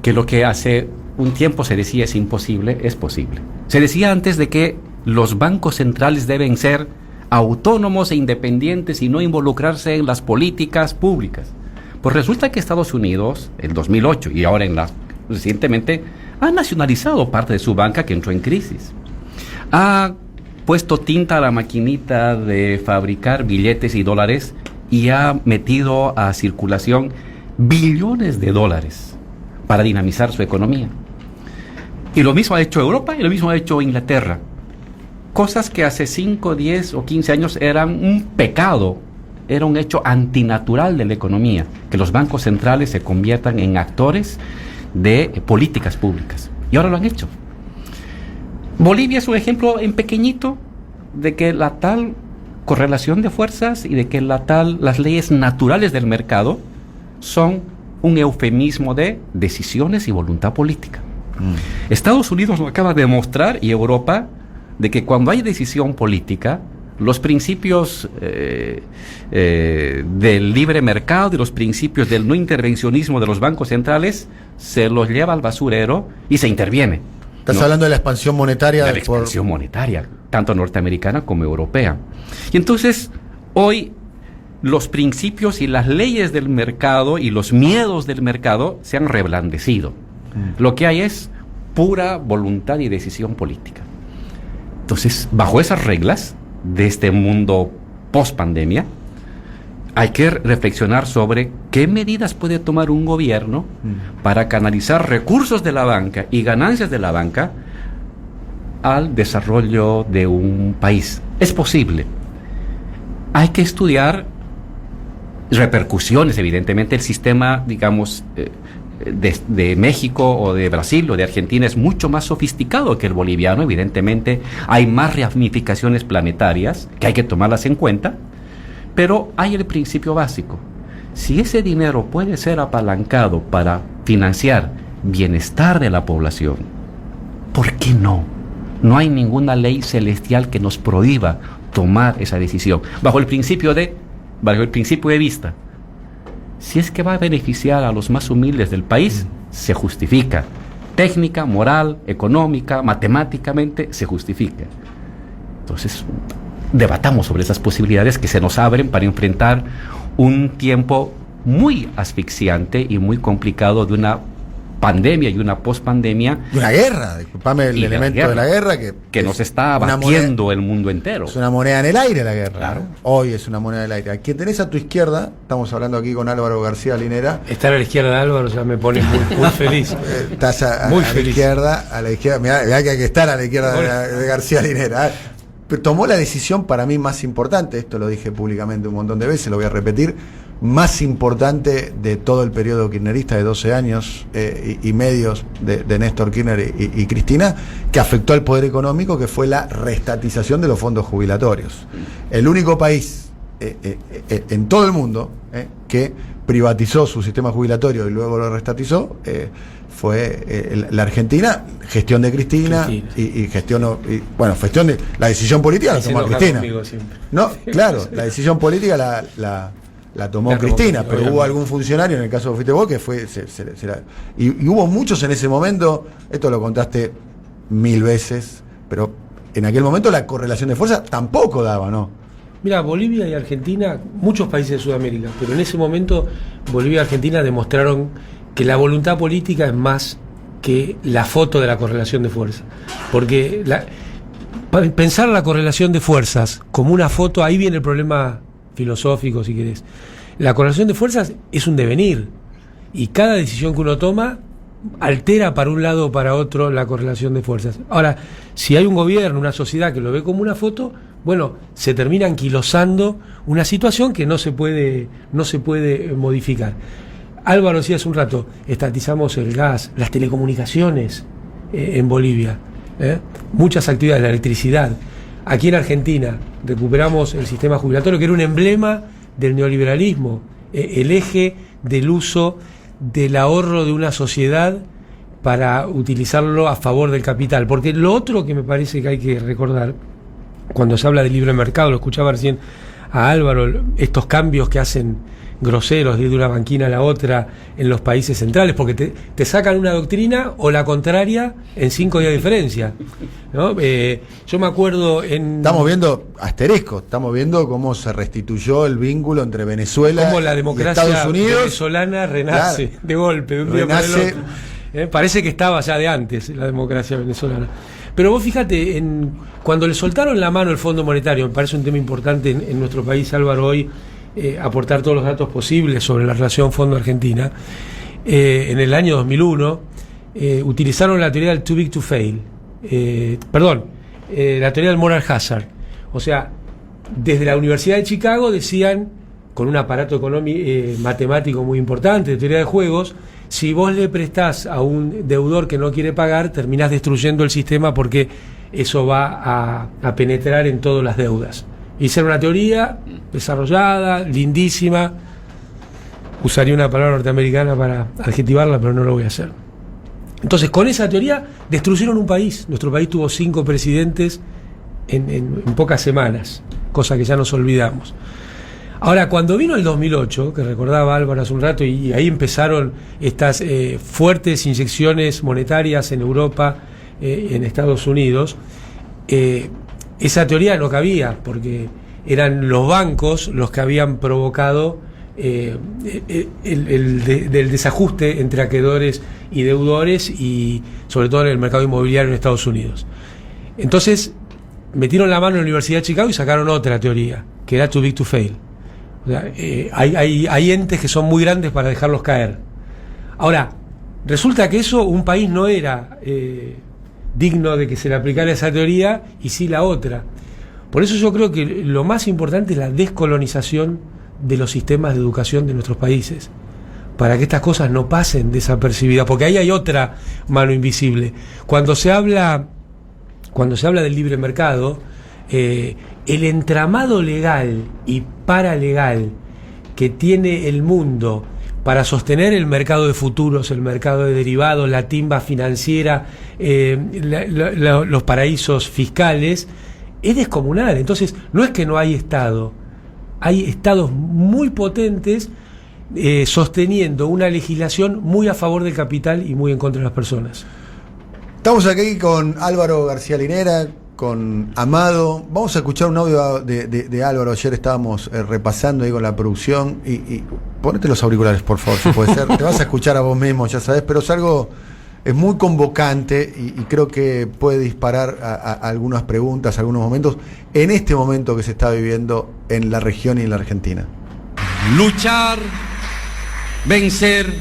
que lo que hace un tiempo se decía es imposible, es posible. Se decía antes de que los bancos centrales deben ser autónomos e independientes y no involucrarse en las políticas públicas. Pues resulta que Estados Unidos, en 2008 y ahora recientemente, ha nacionalizado parte de su banca que entró en crisis. Ha puesto tinta a la maquinita de fabricar billetes y dólares y ha metido a circulación billones de dólares para dinamizar su economía. Y lo mismo ha hecho Europa y lo mismo ha hecho Inglaterra. Cosas que hace 5, 10 o 15 años eran un pecado, era un hecho antinatural de la economía, que los bancos centrales se conviertan en actores de políticas públicas. Y ahora lo han hecho. Bolivia es un ejemplo en pequeñito de que la tal correlación de fuerzas y de que las leyes naturales del mercado son un eufemismo de decisiones y voluntad política. Estados Unidos lo acaba de demostrar, y Europa, de que cuando hay decisión política, los principios del libre mercado y los principios del no intervencionismo de los bancos centrales se los lleva al basurero y se interviene. Estás hablando de la expansión monetaria. De la expansión monetaria, tanto norteamericana como europea. Y entonces, hoy, los principios y las leyes del mercado y los miedos del mercado se han reblandecido. Lo que hay es pura voluntad y decisión política. Entonces, bajo esas reglas de este mundo post-pandemia, hay que reflexionar sobre qué medidas puede tomar un gobierno para canalizar recursos de la banca y ganancias de la banca al desarrollo de un país. Es posible. Hay que estudiar repercusiones, evidentemente. El sistema, digamos, de México o de Brasil o de Argentina es mucho más sofisticado que el boliviano, evidentemente. Hay más ramificaciones planetarias que hay que tomarlas en cuenta. Pero hay el principio básico. Si ese dinero puede ser apalancado para financiar bienestar de la población, ¿por qué no? No hay ninguna ley celestial que nos prohíba tomar esa decisión. Bajo el principio de vista. Si es que va a beneficiar a los más humildes del país, se justifica. Técnica, moral, económica, matemáticamente, se justifica. Entonces, debatamos sobre esas posibilidades que se nos abren para enfrentar un tiempo muy asfixiante y muy complicado de una pandemia y una pospandemia. Y una guerra, disculpame el Y de la elemento guerra, de la guerra que nos está una abatiendo el mundo entero. Es una moneda en el aire la guerra. Claro. Hoy es una moneda en el aire. Aquí tenés a tu izquierda, estamos hablando aquí con Álvaro García Linera. Estar a la izquierda de Álvaro ya me pone muy feliz. Estás Muy a la feliz. izquierda, mirá que hay que estar a la izquierda de García Linera. Tomó la decisión para mí más importante, esto lo dije públicamente un montón de veces, lo voy a repetir, más importante de todo el periodo kirchnerista de 12 años y medios de Néstor Kirchner y Cristina, que afectó al poder económico, que fue la reestatización de los fondos jubilatorios. El único país en todo el mundo que privatizó su sistema jubilatorio y luego lo reestatizó fue la Argentina, gestión de Cristina. Y gestión de la decisión política la tomó Cristina. No, claro, la decisión política la tomó Cristina, pero obviamente. hubo algún funcionario, en el caso de Fuiste vos, que fue y hubo muchos en ese momento, esto lo contaste 1000 veces, pero en aquel momento la correlación de fuerza tampoco daba, ¿no? Mira, Bolivia y Argentina, muchos países de Sudamérica, pero en ese momento Bolivia y Argentina demostraron que la voluntad política es más que la foto de la correlación de fuerza. Porque pensar la correlación de fuerzas como una foto, ahí viene el problema filosófico, si querés. La correlación de fuerzas es un devenir, y cada decisión que uno toma altera para un lado o para otro la correlación de fuerzas. Ahora, si hay un gobierno, una sociedad que lo ve como una foto, bueno, se termina anquilosando una situación que no se puede modificar. Álvaro decía hace un rato, estatizamos el gas, las telecomunicaciones en Bolivia, muchas actividades, la electricidad. Aquí en Argentina recuperamos el sistema jubilatorio, que era un emblema del neoliberalismo, el eje del uso del ahorro de una sociedad para utilizarlo a favor del capital. Porque lo otro que me parece que hay que recordar, cuando se habla de libre mercado, lo escuchaba recién a Álvaro, estos cambios que hacen groseros de ir de una banquina a la otra en los países centrales, porque te sacan una doctrina o la contraria en 5 días de diferencia, ¿no? Yo me acuerdo Estamos viendo asterisco, estamos viendo cómo se restituyó el vínculo entre Venezuela cómo la y democracia Estados Unidos. venezolana renace, claro, de golpe, de un día para el otro. Parece que estaba ya de antes la democracia venezolana. Pero vos fíjate, cuando le soltaron la mano el Fondo Monetario, me parece un tema importante en nuestro país, Álvaro, hoy, aportar todos los datos posibles sobre la relación Fondo-Argentina. En el año 2001 utilizaron la teoría del too big to fail, la teoría del moral hazard. O sea, desde la Universidad de Chicago decían, con un aparato matemático muy importante, de teoría de juegos, si vos le prestás a un deudor que no quiere pagar, terminás destruyendo el sistema, porque eso va a penetrar en todas las deudas. Hicieron una teoría desarrollada, lindísima. Usaría una palabra norteamericana para adjetivarla, pero no lo voy a hacer. Entonces, con esa teoría destruyeron un país. Nuestro país tuvo 5 presidentes en pocas semanas, cosa que ya nos olvidamos. Ahora, cuando vino el 2008, que recordaba Álvaro hace un rato, y ahí empezaron estas fuertes inyecciones monetarias en Europa, en Estados Unidos, esa teoría no cabía, porque eran los bancos los que habían provocado el desajuste entre acreedores y deudores, y sobre todo en el mercado inmobiliario en Estados Unidos. Entonces metieron la mano en la Universidad de Chicago y sacaron otra teoría, que era too big to fail. O sea, hay entes que son muy grandes para dejarlos caer. Ahora, resulta que un país no era digno de que se le aplicara esa teoría, y sí la otra. Por eso yo creo que lo más importante es la descolonización de los sistemas de educación de nuestros países, para que estas cosas no pasen desapercibidas, porque ahí hay otra mano invisible. Cuando se habla del libre mercado, el entramado legal y paralegal que tiene el mundo para sostener el mercado de futuros, el mercado de derivados, la timba financiera, los paraísos fiscales, es descomunal. Entonces, no es que no hay Estado, hay estados muy potentes sosteniendo una legislación muy a favor del capital y muy en contra de las personas. Estamos aquí con Álvaro García Linera, con Amado. Vamos a escuchar un audio de Álvaro. Ayer estábamos repasando ahí con la producción y ponete los auriculares, por favor, si puede ser. Te vas a escuchar a vos mismo, ya sabes, pero es muy convocante y creo que puede disparar a algunas preguntas, a algunos momentos, en este momento que se está viviendo en la región y en la Argentina. Luchar, vencer,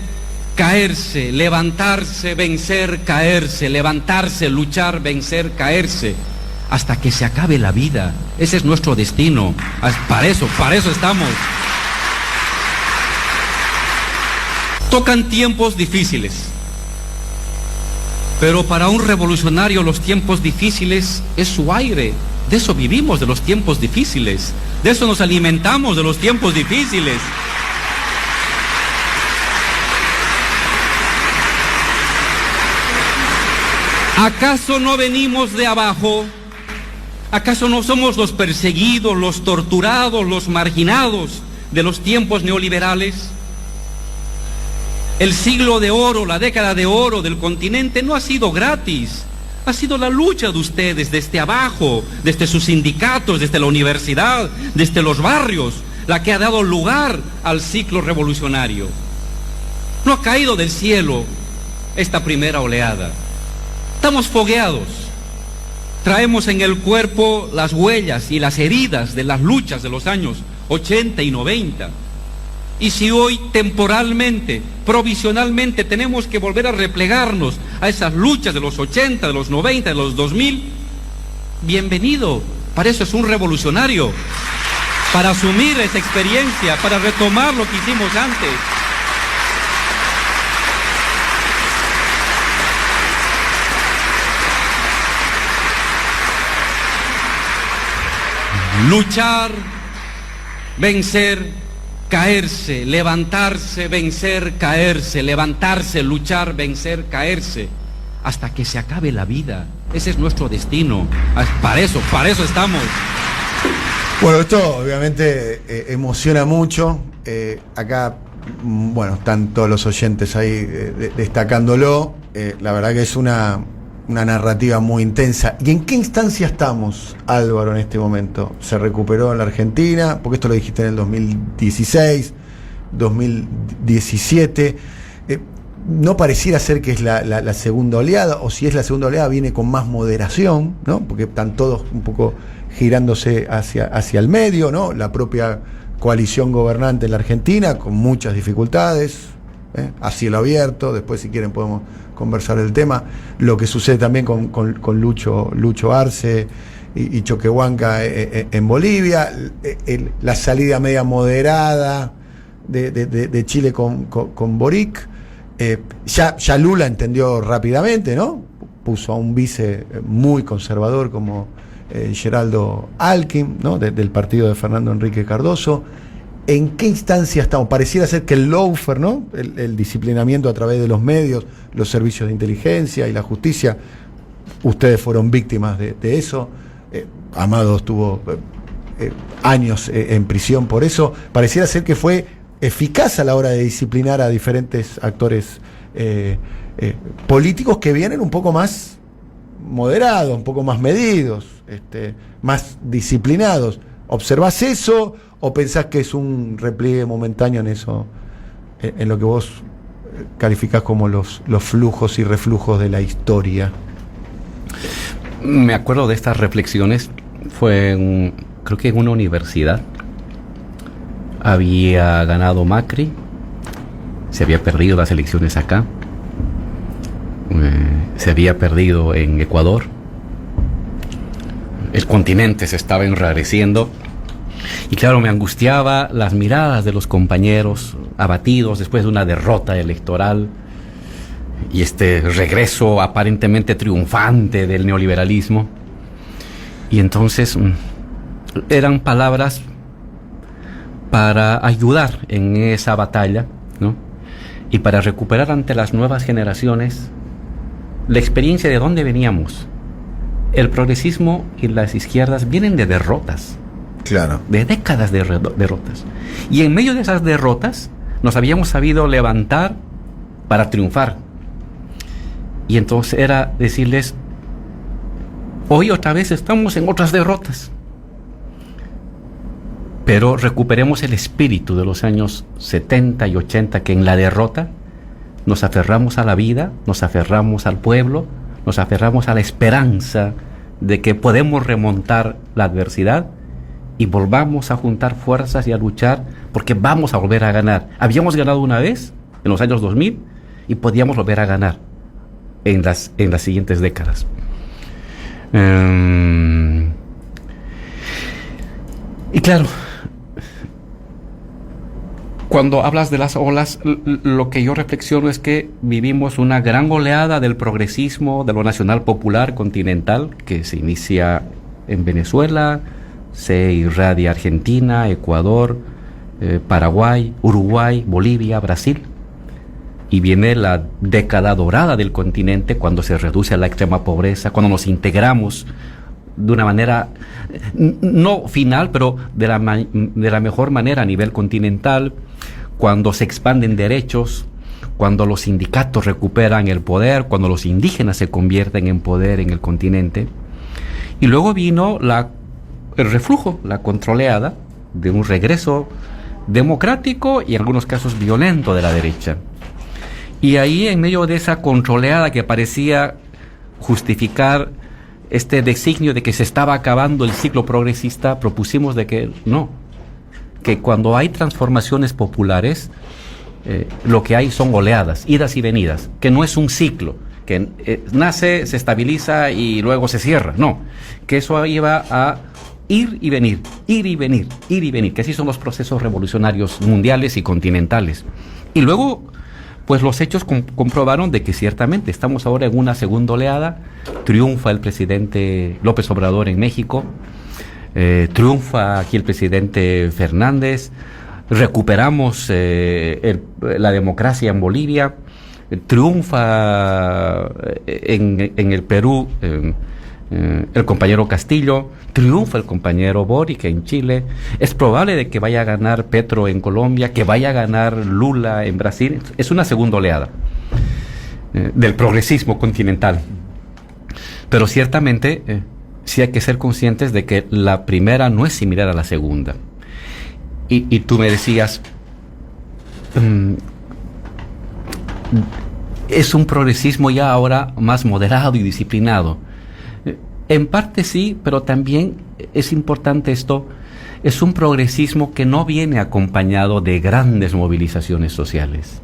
caerse, levantarse, vencer, caerse, levantarse, luchar, vencer, caerse, hasta que se acabe la vida. Ese es nuestro destino. Para eso estamos. Tocan tiempos difíciles, pero para un revolucionario los tiempos difíciles es su aire. De eso vivimos, de los tiempos difíciles. De eso nos alimentamos, de los tiempos difíciles. ¿Acaso no venimos de abajo? ¿Acaso no somos los perseguidos, los torturados, los marginados de los tiempos neoliberales? El siglo de oro, la década de oro del continente no ha sido gratis. Ha sido la lucha de ustedes desde abajo, desde sus sindicatos, desde la universidad, desde los barrios, la que ha dado lugar al ciclo revolucionario. No ha caído del cielo esta primera oleada. Estamos fogueados. Traemos en el cuerpo las huellas y las heridas de las luchas de los años 80 y 90. Y si hoy temporalmente, provisionalmente tenemos que volver a replegarnos a esas luchas de los 80, de los 90, de los 2000, bienvenido. Para eso es un revolucionario. Para asumir esa experiencia, para retomar lo que hicimos antes. Luchar, vencer, caerse, levantarse, vencer, caerse, levantarse, luchar, vencer, caerse, hasta que se acabe la vida. Ese es nuestro destino. Para eso estamos. Bueno, esto obviamente emociona mucho. Acá, bueno, están todos los oyentes ahí destacándolo. La verdad que es una narrativa muy intensa. ¿Y en qué instancia estamos, Álvaro, en este momento? ¿Se recuperó en la Argentina? Porque esto lo dijiste en el 2016, 2017. No pareciera ser que es la segunda oleada, o si es la segunda oleada viene con más moderación, ¿no? Porque están todos un poco girándose hacia el medio, ¿no? La propia coalición gobernante en la Argentina, con muchas dificultades, a cielo abierto. Después, si quieren, podemos conversar el tema. Lo que sucede también con Lucho Arce y Choquehuanca en Bolivia, la salida media moderada de Chile con Boric. Ya Lula entendió rápidamente, ¿no? Puso a un vice muy conservador como Geraldo Alckmin, ¿no? Del partido de Fernando Enrique Cardoso. ¿En qué instancia estamos? Pareciera ser que el lawfare, ¿no? El disciplinamiento a través de los medios, los servicios de inteligencia y la justicia, ustedes fueron víctimas de eso. Amado estuvo años en prisión por eso. Pareciera ser que fue eficaz a la hora de disciplinar a diferentes actores políticos que vienen un poco más moderados, un poco más medidos, más disciplinados. ¿Observás eso o pensás que es un repliegue momentáneo en eso, en lo que vos calificás como los flujos y reflujos de la historia? Me acuerdo de estas reflexiones, fue creo que en una universidad. Había ganado Macri, se había perdido las elecciones acá, se había perdido en Ecuador, el continente se estaba enrareciendo y claro, me angustiaba las miradas de los compañeros abatidos después de una derrota electoral y este regreso aparentemente triunfante del neoliberalismo. Y entonces eran palabras para ayudar en esa batalla, ¿no? Y para recuperar ante las nuevas generaciones la experiencia de dónde veníamos. El progresismo y las izquierdas vienen de derrotas. Claro. De décadas de derrotas. Y en medio de esas derrotas nos habíamos sabido levantar para triunfar. Y entonces era decirles, hoy otra vez estamos en otras derrotas. pero recuperemos el espíritu de los años 70 y 80, que en la derrota nos aferramos a la vida, nos aferramos al pueblo, nos aferramos a la esperanza de que podemos remontar la adversidad y volvamos a juntar fuerzas y a luchar, porque vamos a volver a ganar. Habíamos ganado una vez en los años 2000 y podíamos volver a ganar en las siguientes décadas. Y claro, cuando hablas de las olas, lo que yo reflexiono es que vivimos una gran oleada del progresismo, de lo nacional popular continental, que se inicia en Venezuela, se irradia Argentina, Ecuador, Paraguay, Uruguay, Bolivia, Brasil. Y viene la década dorada del continente, cuando se reduce a la extrema pobreza, cuando nos integramos de una manera, no final, pero de la mejor manera a nivel continental, cuando se expanden derechos, cuando los sindicatos recuperan el poder, cuando los indígenas se convierten en poder en el continente. Y luego vino el reflujo, la controleada de un regreso democrático y en algunos casos violento de la derecha. Y ahí, en medio de esa controleada que parecía justificar este designio de que se estaba acabando el ciclo progresista, propusimos de que no, que cuando hay transformaciones populares, lo que hay son oleadas, idas y venidas, que no es un ciclo, que nace, se estabiliza y luego se cierra, no, que eso iba a ir y venir, ir y venir, ir y venir, que así son los procesos revolucionarios mundiales y continentales. Y luego, pues los hechos comprobaron de que ciertamente estamos ahora en una segunda oleada. Triunfa el presidente López Obrador en México, triunfa aquí el presidente Fernández, recuperamos la democracia en Bolivia, triunfa en el Perú el compañero Castillo, triunfa el compañero Boric en Chile, es probable de que vaya a ganar Petro en Colombia, que vaya a ganar Lula en Brasil. Es una segunda oleada del progresismo continental. Pero ciertamente sí hay que ser conscientes de que la primera no es similar a la segunda. Y tú me decías, es un progresismo ya ahora más moderado y disciplinado. En parte sí, pero también es importante esto, es un progresismo que no viene acompañado de grandes movilizaciones sociales.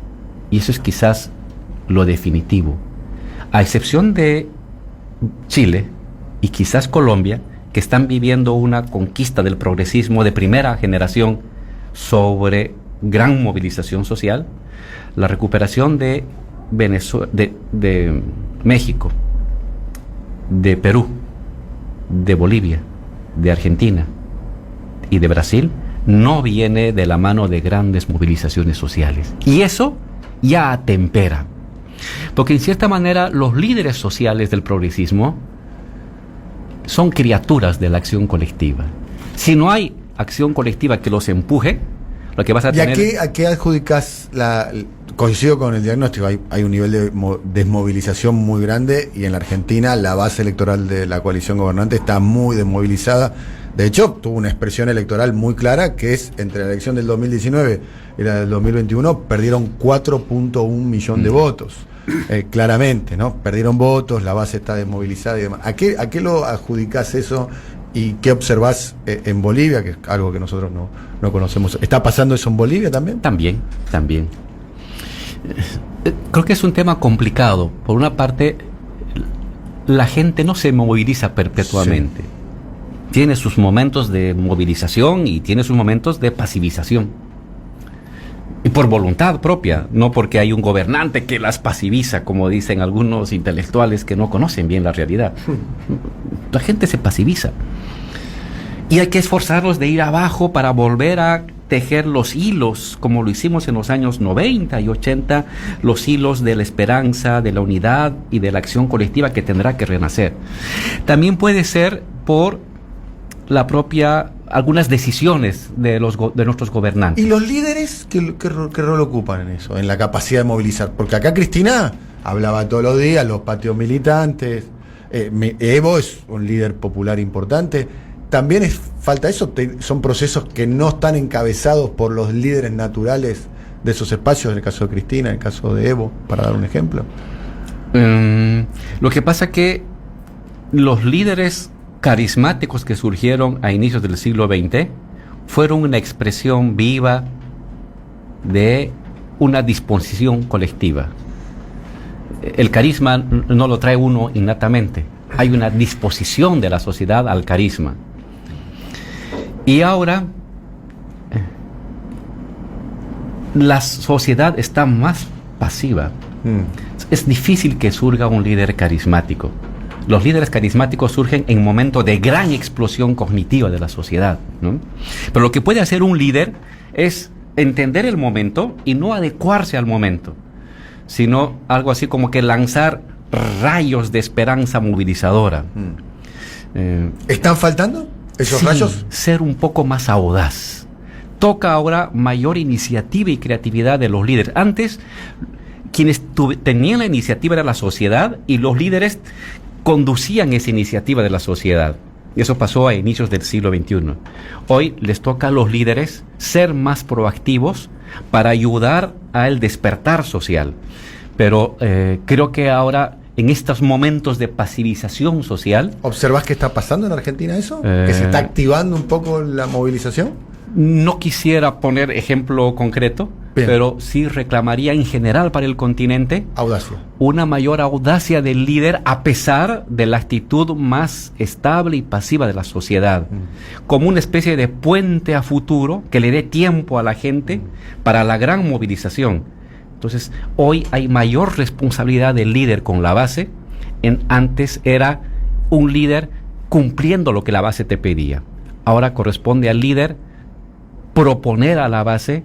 Y eso es quizás lo definitivo. A excepción de Chile y quizás Colombia, que están viviendo una conquista del progresismo de primera generación sobre gran movilización social, la recuperación de México, de Perú, de Bolivia, de Argentina y de Brasil no viene de la mano de grandes movilizaciones sociales. Y eso ya atempera. Porque en cierta manera los líderes sociales del progresismo son criaturas de la acción colectiva. Si no hay acción colectiva que los empuje, lo que vas a tener... ¿Y a qué adjudicas coincido con el diagnóstico, hay un nivel de desmovilización muy grande y en la Argentina la base electoral de la coalición gobernante está muy desmovilizada. De hecho, tuvo una expresión electoral muy clara, que es entre la elección del 2019 y la del 2021 perdieron 4.1 millones de votos. Claramente, ¿no? Perdieron votos, la base está desmovilizada y demás. ¿A qué lo adjudicás eso y qué observás en Bolivia, que es algo que nosotros no conocemos? ¿Está pasando eso en Bolivia también? También. Creo que es un tema complicado. Por una parte, la gente no se moviliza perpetuamente. Sí. Tiene sus momentos de movilización y tiene sus momentos de pasivización. Y por voluntad propia, no porque hay un gobernante que las pasiviza, como dicen algunos intelectuales que no conocen bien la realidad. La gente se pasiviza. Y hay que esforzarlos de ir abajo para volver a tejer los hilos, como lo hicimos en los años 90 y 80, los hilos de la esperanza, de la unidad y de la acción colectiva que tendrá que renacer. También puede ser por la propia, algunas decisiones de nuestros gobernantes. ¿Y los líderes qué rol ocupan en eso, en la capacidad de movilizar? Porque acá Cristina hablaba todos los días, los patios militantes, Evo es un líder popular importante. también falta eso, son procesos que no están encabezados por los líderes naturales de esos espacios, en el caso de Cristina, en el caso de Evo, para dar un ejemplo. Lo que pasa que los líderes carismáticos que surgieron a inicios del siglo XX fueron una expresión viva de una disposición colectiva. El carisma no lo trae uno innatamente, hay una disposición de la sociedad al carisma. Y ahora la sociedad está más pasiva. Es difícil que surja un líder carismático. Los líderes carismáticos surgen en momentos de gran explosión cognitiva de la sociedad, ¿no? Pero lo que puede hacer un líder es entender el momento y no adecuarse al momento, sino algo así como que lanzar rayos de esperanza movilizadora. ¿Están faltando esos sí, rayos? Ser un poco más audaz. Toca ahora mayor iniciativa y creatividad de los líderes. Antes, quienes tenían la iniciativa era la sociedad y los líderes conducían esa iniciativa de la sociedad. Eso pasó a inicios del siglo XXI. Hoy les toca a los líderes ser más proactivos para ayudar al despertar social. Pero creo que ahora, en estos momentos de pasivización social... ¿Observás qué está pasando en Argentina eso? ¿Que se está activando un poco la movilización? No quisiera poner ejemplo concreto, bien, pero sí reclamaría en general para el continente audacia, una mayor audacia del líder a pesar de la actitud más estable y pasiva de la sociedad, como una especie de puente a futuro que le dé tiempo a la gente para la gran movilización. Entonces, hoy hay mayor responsabilidad del líder con la base. Antes era un líder cumpliendo lo que la base te pedía. Ahora corresponde al líder proponer a la base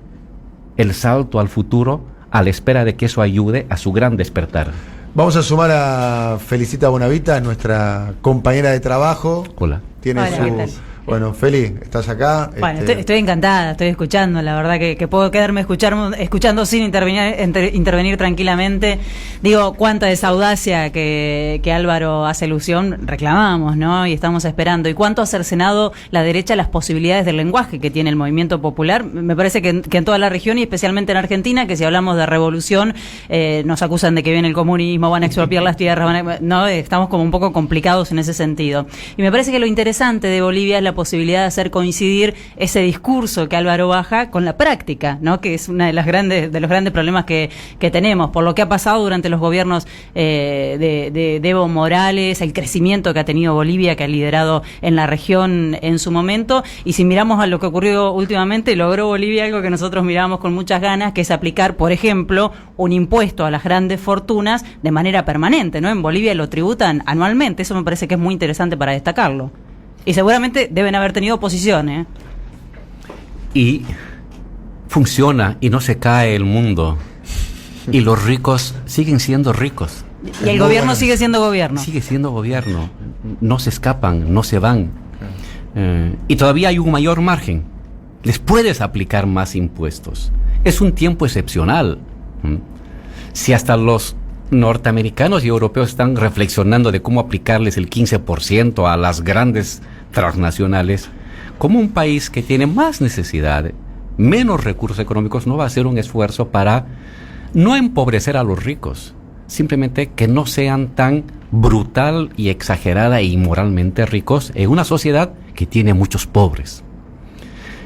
el salto al futuro a la espera de que eso ayude a su gran despertar. Vamos a sumar a Felicita Bonavita, nuestra compañera de trabajo. Hola. Tiene Hola, ¿qué tal? Bueno, Feli, ¿estás acá? Bueno, estoy encantada, estoy escuchando, la verdad que puedo quedarme escuchando sin intervenir tranquilamente. Digo, cuánta desaudacia que Álvaro hace alusión, reclamamos, ¿no? Y estamos esperando. Y cuánto ha cercenado la derecha las posibilidades del lenguaje que tiene el movimiento popular. Me parece que en toda la región y especialmente en Argentina, que si hablamos de revolución, nos acusan de que viene el comunismo, van a expropiar las tierras, no, estamos como un poco complicados en ese sentido. Y me parece que lo interesante de Bolivia es la posibilidad de hacer coincidir ese discurso que Álvaro baja con la práctica, ¿no? Que es una de los grandes problemas que tenemos, por lo que ha pasado durante los gobiernos de Evo Morales, el crecimiento que ha tenido Bolivia, que ha liderado en la región en su momento, y si miramos a lo que ocurrió últimamente, logró Bolivia algo que nosotros miramos con muchas ganas, que es aplicar, por ejemplo, un impuesto a las grandes fortunas de manera permanente, ¿no? En Bolivia lo tributan anualmente, eso me parece que es muy interesante para destacarlo. Y seguramente deben haber tenido oposición, ¿eh? Y funciona y no se cae el mundo. Y los ricos siguen siendo ricos. Y el gobierno sigue siendo gobierno. Sigue siendo gobierno. No se escapan, no se van. Y todavía hay un mayor margen. Les puedes aplicar más impuestos. Es un tiempo excepcional. Si hasta los norteamericanos y europeos están reflexionando de cómo aplicarles el 15% a las grandes transnacionales, como un país que tiene más necesidad, menos recursos económicos, no va a hacer un esfuerzo para no empobrecer a los ricos, simplemente que no sean tan brutal y exagerada e inmoralmente ricos en una sociedad que tiene muchos pobres.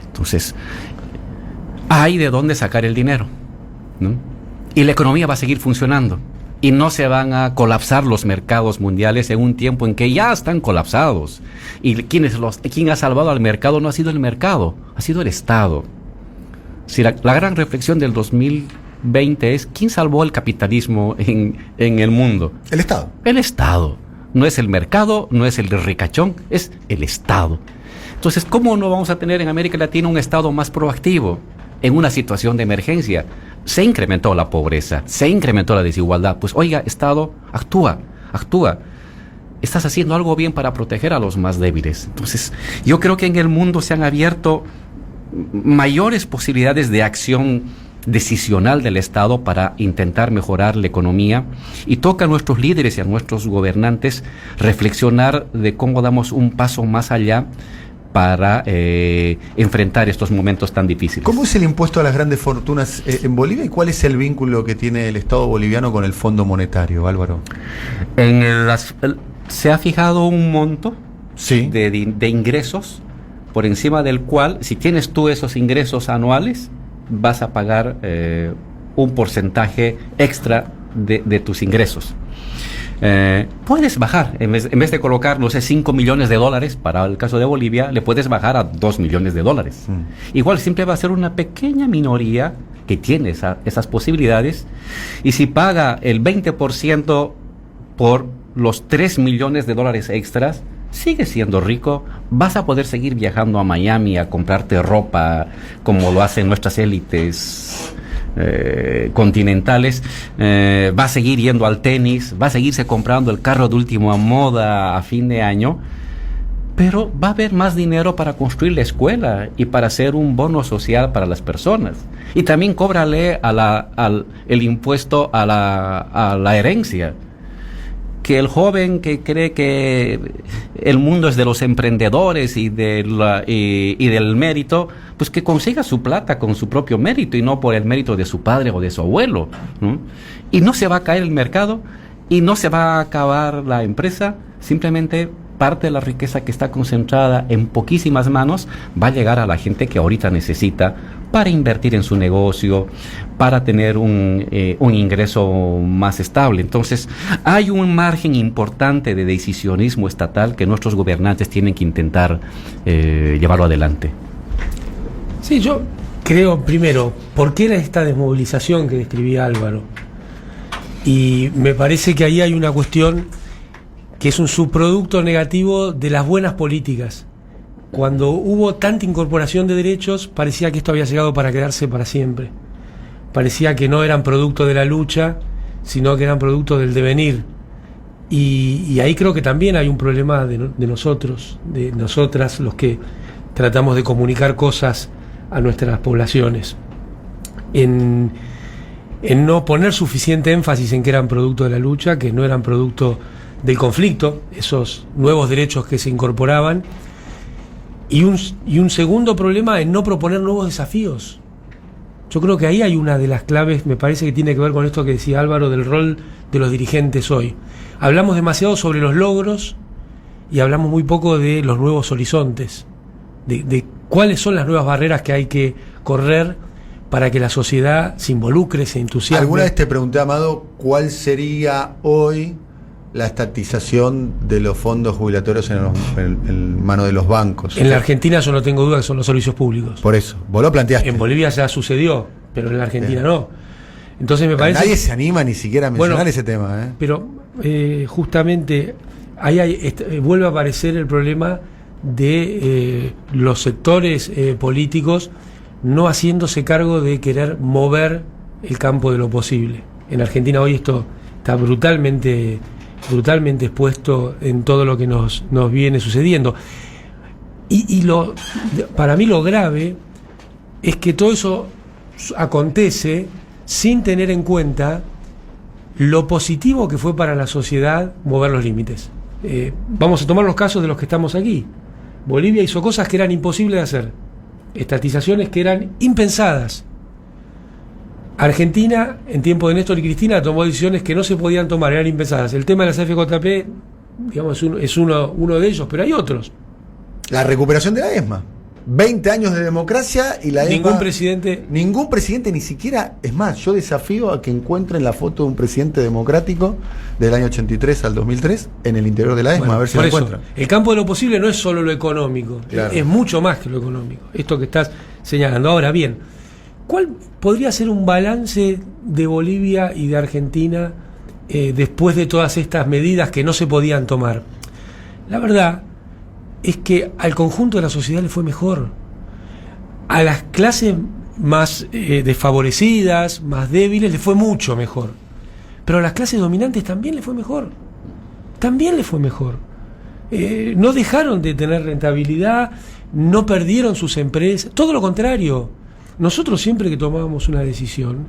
Entonces, hay de dónde sacar el dinero, ¿no? Y la economía va a seguir funcionando. Y no se van a colapsar los mercados mundiales en un tiempo en que ya están colapsados. Y quien ha salvado al mercado no ha sido el mercado, ha sido el Estado. Si la gran reflexión del 2020 es, ¿quién salvó el capitalismo en el mundo? El Estado. El Estado. No es el mercado, no es el ricachón, es el Estado. Entonces, ¿cómo no vamos a tener en América Latina un Estado más proactivo en una situación de emergencia? Se incrementó la pobreza, se incrementó la desigualdad. Pues oiga, Estado, actúa. Estás haciendo algo bien para proteger a los más débiles. Entonces, yo creo que en el mundo se han abierto mayores posibilidades de acción decisional del Estado para intentar mejorar la economía, y toca a nuestros líderes y a nuestros gobernantes reflexionar de cómo damos un paso más allá para enfrentar estos momentos tan difíciles. ¿Cómo es el impuesto a las grandes fortunas en Bolivia y cuál es el vínculo que tiene el Estado boliviano con el Fondo Monetario, Álvaro? Se ha fijado un monto Sí. de ingresos por encima del cual, si tienes tú esos ingresos anuales, vas a pagar un porcentaje extra de tus ingresos. Puedes bajar, en vez de colocar, no sé, $5 millones para el caso de Bolivia, le puedes bajar a $2 millones. Igual siempre va a ser una pequeña minoría que tiene esas posibilidades, y si paga el 20% por los $3 millones extras, sigue siendo rico. Vas a poder seguir viajando a Miami a comprarte ropa como lo hacen nuestras élites continentales, va a seguir yendo al tenis, va a seguirse comprando el carro de última moda a fin de año, pero va a haber más dinero para construir la escuela y para hacer un bono social para las personas. Y también cóbrale el impuesto a la herencia. Que el joven que cree que el mundo es de los emprendedores y del mérito, pues que consiga su plata con su propio mérito y no por el mérito de su padre o de su abuelo, ¿no? Y no se va a caer el mercado y no se va a acabar la empresa, simplemente parte de la riqueza que está concentrada en poquísimas manos va a llegar a la gente que ahorita necesita para invertir en su negocio, para tener un ingreso más estable. Entonces, hay un margen importante de decisionismo estatal que nuestros gobernantes tienen que intentar llevarlo adelante. Sí, yo creo, primero, ¿por qué era esta desmovilización que describía Álvaro? Y me parece que ahí hay una cuestión que es un subproducto negativo de las buenas políticas. Cuando hubo tanta incorporación de derechos, parecía que esto había llegado para quedarse para siempre. Parecía que no eran producto de la lucha, sino que eran producto del devenir. Y ahí creo que también hay un problema de nosotros, de nosotras, los que tratamos de comunicar cosas a nuestras poblaciones. En no poner suficiente énfasis en que eran producto de la lucha, que no eran producto del conflicto, esos nuevos derechos que se incorporaban. Y un segundo problema en no proponer nuevos desafíos. Yo creo que ahí hay una de las claves, me parece que tiene que ver con esto que decía Álvaro del rol de los dirigentes hoy. Hablamos demasiado sobre los logros y hablamos muy poco de los nuevos horizontes, de cuáles son las nuevas barreras que hay que correr para que la sociedad se involucre, se entusiasme. Alguna vez te pregunté, Amado, ¿cuál sería hoy la estatización de los fondos jubilatorios en manos de los bancos? En la Argentina yo no tengo duda que son los servicios públicos. Por eso, vos lo planteaste. En Bolivia ya sucedió, pero en la Argentina no. Entonces me parece... Nadie se anima ni siquiera a mencionar ese tema. Pero justamente ahí vuelve a aparecer el problema de los sectores políticos no haciéndose cargo de querer mover el campo de lo posible. En Argentina hoy esto está brutalmente expuesto en todo lo que nos viene sucediendo. Y para mí lo grave es que todo eso acontece sin tener en cuenta lo positivo que fue para la sociedad mover los límites. Vamos a tomar los casos de los que estamos aquí. Bolivia hizo cosas que eran imposibles de hacer, estatizaciones que eran impensadas. Argentina, en tiempo de Néstor y Cristina, tomó decisiones que no se podían tomar, eran impensadas. El tema de la CFJP, digamos, es uno de ellos, pero hay otros. La recuperación de la ESMA. 20 años de democracia y la ESMA... Ningún presidente, ni siquiera... Es más, yo desafío a que encuentren la foto de un presidente democrático del año 83 al 2003 en el interior de la ESMA, a ver si lo encuentran. El campo de lo posible no es solo lo económico, claro. Es mucho más que lo económico. Esto que estás señalando. Ahora bien, ¿cuál podría ser un balance de Bolivia y de Argentina después de todas estas medidas que no se podían tomar? La verdad es que al conjunto de la sociedad le fue mejor. A las clases más desfavorecidas, más débiles, le fue mucho mejor. Pero a las clases dominantes también le fue mejor. También le fue mejor. No dejaron de tener rentabilidad, no perdieron sus empresas, todo lo contrario. Nosotros siempre que tomábamos una decisión,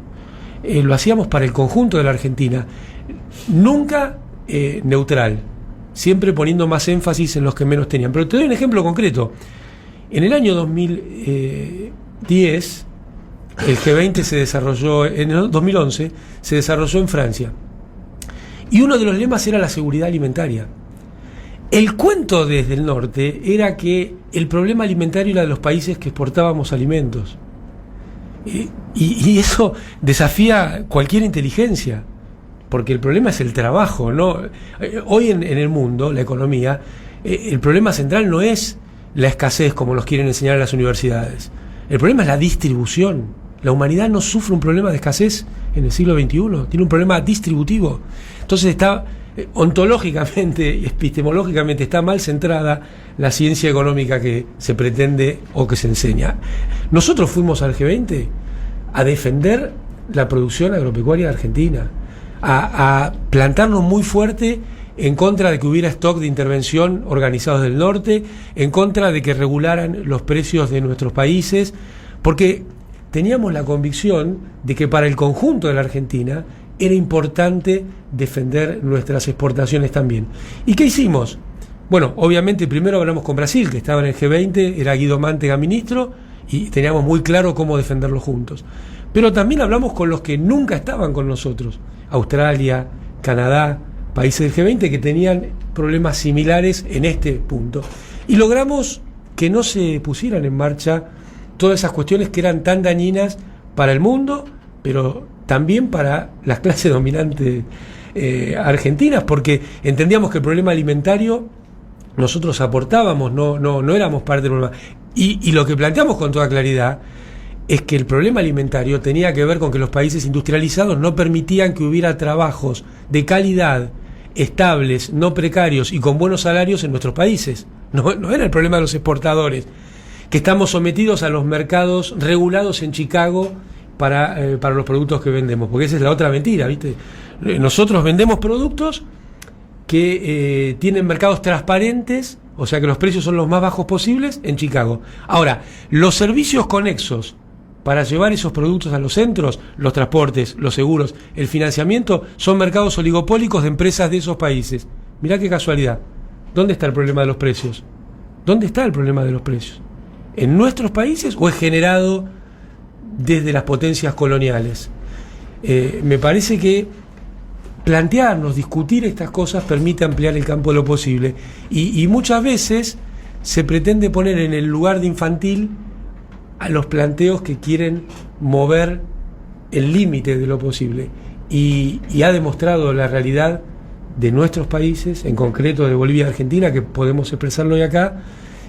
lo hacíamos para el conjunto de la Argentina, nunca neutral, siempre poniendo más énfasis en los que menos tenían. Pero te doy un ejemplo concreto. En el año 2010, el G20 se desarrolló, en el 2011, se desarrolló en Francia. Y uno de los lemas era la seguridad alimentaria. El cuento desde el norte era que el problema alimentario era de los países que exportábamos alimentos. Y eso desafía cualquier inteligencia, porque el problema es el trabajo, ¿no? Hoy en el mundo, la economía, el problema central no es la escasez como nos quieren enseñar en las universidades. El problema es la distribución. La humanidad no sufre un problema de escasez en el siglo XXI, tiene un problema distributivo. Entonces está ontológicamente, epistemológicamente, está mal centrada la ciencia económica que se pretende o que se enseña. Nosotros fuimos al G20 a defender la producción agropecuaria de Argentina, a plantarnos muy fuerte en contra de que hubiera stock de intervención organizados del norte, en contra de que regularan los precios de nuestros países, porque teníamos la convicción de que para el conjunto de la Argentina era importante defender nuestras exportaciones también. ¿Y qué hicimos? Bueno, obviamente primero hablamos con Brasil, que estaba en el G20, era Guido Mantega ministro, y teníamos muy claro cómo defenderlo juntos. Pero también hablamos con los que nunca estaban con nosotros, Australia, Canadá, países del G20 que tenían problemas similares en este punto. Y logramos que no se pusieran en marcha todas esas cuestiones que eran tan dañinas para el mundo, pero también para las clases dominantes argentinas, porque entendíamos que el problema alimentario nosotros aportábamos, no éramos parte del problema. Y lo que planteamos con toda claridad es que el problema alimentario tenía que ver con que los países industrializados no permitían que hubiera trabajos de calidad, estables, no precarios y con buenos salarios en nuestros países. No era el problema de los exportadores, que estamos sometidos a los mercados regulados en Chicago para los productos que vendemos, porque esa es la otra mentira, ¿viste? Nosotros vendemos productos que tienen mercados transparentes, o sea que los precios son los más bajos posibles en Chicago. Ahora, los servicios conexos para llevar esos productos a los centros, los transportes, los seguros, el financiamiento, son mercados oligopólicos de empresas de esos países. Mirá qué casualidad. ¿Dónde está el problema de los precios? ¿Dónde está el problema de los precios? ¿En nuestros países o es generado desde las potencias coloniales? Me parece que plantearnos, discutir estas cosas permite ampliar el campo de lo posible y muchas veces se pretende poner en el lugar de infantil a los planteos que quieren mover el límite de lo posible y ha demostrado la realidad de nuestros países, en concreto de Bolivia y Argentina, que podemos expresarlo hoy acá,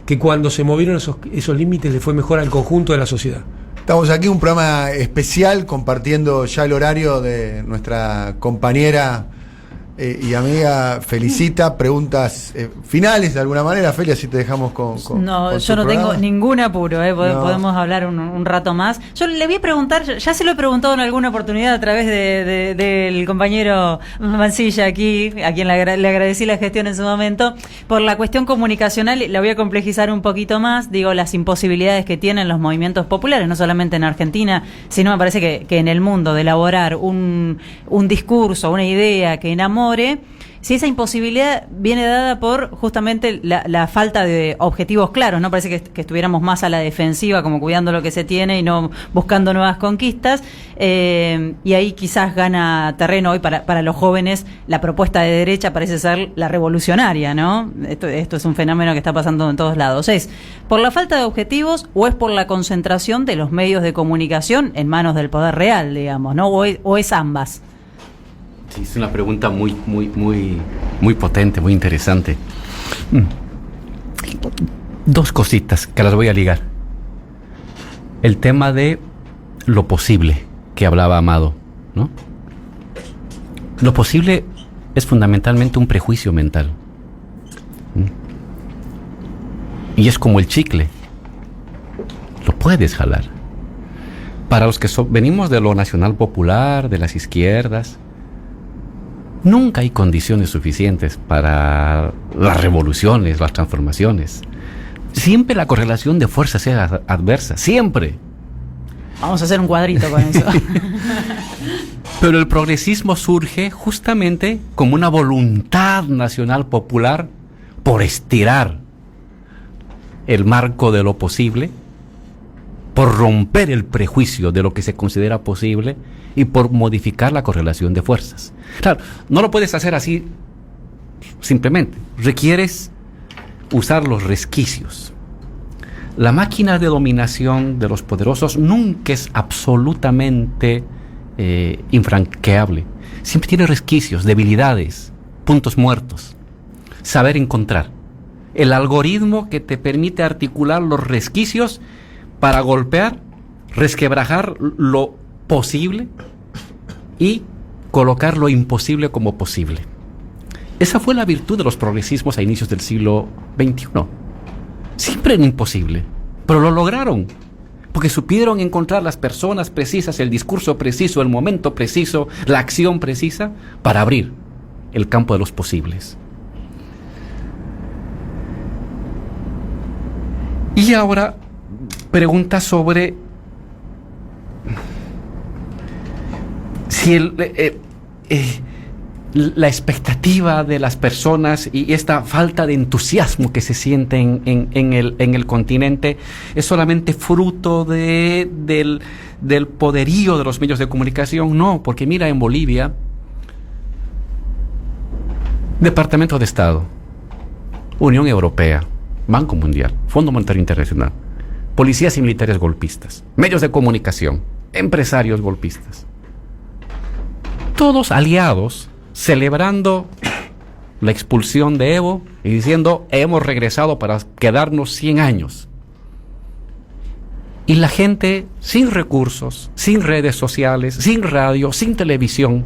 que cuando se movieron esos límites le fue mejor al conjunto de la sociedad. Estamos aquí en un programa especial compartiendo ya el horario de nuestra compañera y amiga Felicita. Preguntas finales de alguna manera, Feli, así te dejamos con No, yo no programa. tengo ningún apuro, podemos hablar un rato más. Yo le voy a preguntar, ya se lo he preguntado en alguna oportunidad a través del compañero Mancilla aquí, a quien le agradecí la gestión en su momento, por la cuestión comunicacional. La voy a complejizar un poquito más, digo, las imposibilidades que tienen los movimientos populares, no solamente en Argentina, sino me parece que en el mundo, de elaborar un discurso, una idea que enamore. Si esa imposibilidad viene dada por justamente la falta de objetivos claros, ¿no? Parece que estuviéramos más a la defensiva, como cuidando lo que se tiene y no buscando nuevas conquistas, y ahí quizás gana terreno hoy para los jóvenes. La propuesta de derecha parece ser la revolucionaria, ¿no? Esto es un fenómeno que está pasando en todos lados. ¿Es por la falta de objetivos o es por la concentración de los medios de comunicación en manos del poder real, digamos, ¿no? O es ambas. Sí, es una pregunta muy potente, muy interesante. Dos cositas que las voy a ligar. El tema de lo posible que hablaba Amado, ¿no? Lo posible es fundamentalmente un prejuicio mental. Y es como el chicle. Lo puedes jalar. Para los que venimos de lo nacional popular, de las izquierdas, nunca hay condiciones suficientes para las revoluciones, las transformaciones. Siempre la correlación de fuerzas es adversa, siempre. Vamos a hacer un cuadrito con eso. Pero el progresismo surge justamente como una voluntad nacional popular por estirar el marco de lo posible, por romper el prejuicio de lo que se considera posible y por modificar la correlación de fuerzas. Claro, no lo puedes hacer así simplemente. Requieres usar los resquicios. La máquina de dominación de los poderosos nunca es absolutamente infranqueable. Siempre tiene resquicios, debilidades, puntos muertos. Saber encontrar el algoritmo que te permite articular los resquicios para golpear, resquebrajar lo posible y colocar lo imposible como posible. Esa fue la virtud de los progresismos a inicios del siglo XXI. Siempre era imposible, pero lo lograron, porque supieron encontrar las personas precisas, el discurso preciso, el momento preciso, la acción precisa para abrir el campo de los posibles. Y ahora, pregunta sobre si la expectativa de las personas y esta falta de entusiasmo que se siente en el continente es solamente fruto del poderío de los medios de comunicación. No, porque mira, en Bolivia, Departamento de Estado, Unión Europea, Banco Mundial, Fondo Monetario Internacional, policías y militares golpistas, medios de comunicación, empresarios golpistas, todos aliados celebrando la expulsión de Evo y diciendo hemos regresado para quedarnos 100 años. Y la gente sin recursos, sin redes sociales, sin radio, sin televisión,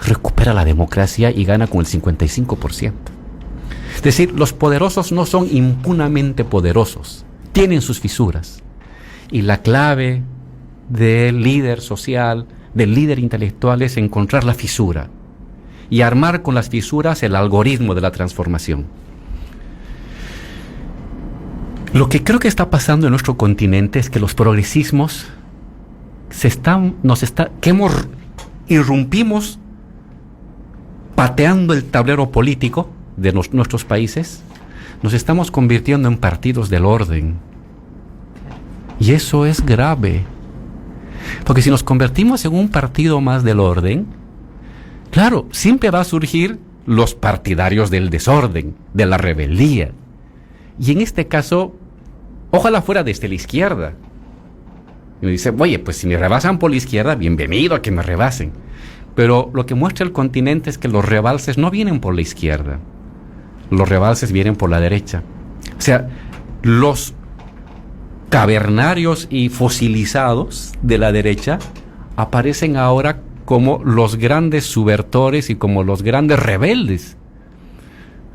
recupera la democracia y gana con el 55%. Es decir, los poderosos no son impunamente poderosos, tienen sus fisuras. Y la clave del líder social, del líder intelectual es encontrar la fisura y armar con las fisuras el algoritmo de la transformación. Lo que creo que está pasando en nuestro continente es que los progresismos irrumpimos pateando el tablero político de nuestros países, nos estamos convirtiendo en partidos del orden. Y eso es grave. Porque si nos convertimos en un partido más del orden, claro, siempre va a surgir los partidarios del desorden, de la rebeldía. Y en este caso, ojalá fuera desde la izquierda. Y me dice, oye, pues si me rebasan por la izquierda, bienvenido a que me rebasen. Pero lo que muestra el continente es que los rebalses no vienen por la izquierda. Los rebalses vienen por la derecha. O sea, los cavernarios y fosilizados de la derecha aparecen ahora como los grandes subvertores y como los grandes rebeldes.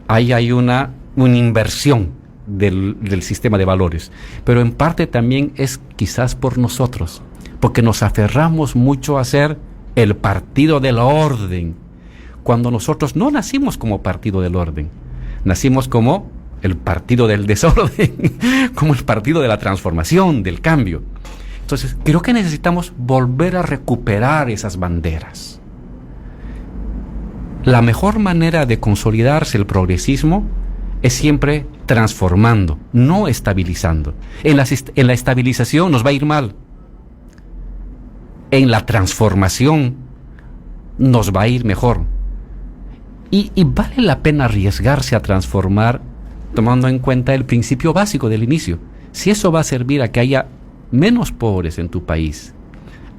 Ahí hay una inversión del sistema de valores, pero en parte también es quizás por nosotros, porque nos aferramos mucho a ser el partido del orden, cuando nosotros no nacimos como partido del orden, nacimos como el partido del desorden, como el partido de la transformación, del cambio. Entonces, creo que necesitamos volver a recuperar esas banderas. La mejor manera de consolidarse el progresismo es siempre transformando, no estabilizando. En la estabilización nos va a ir mal. En la transformación nos va a ir mejor. Y vale la pena arriesgarse a transformar tomando en cuenta el principio básico del inicio. Si eso va a servir a que haya menos pobres en tu país,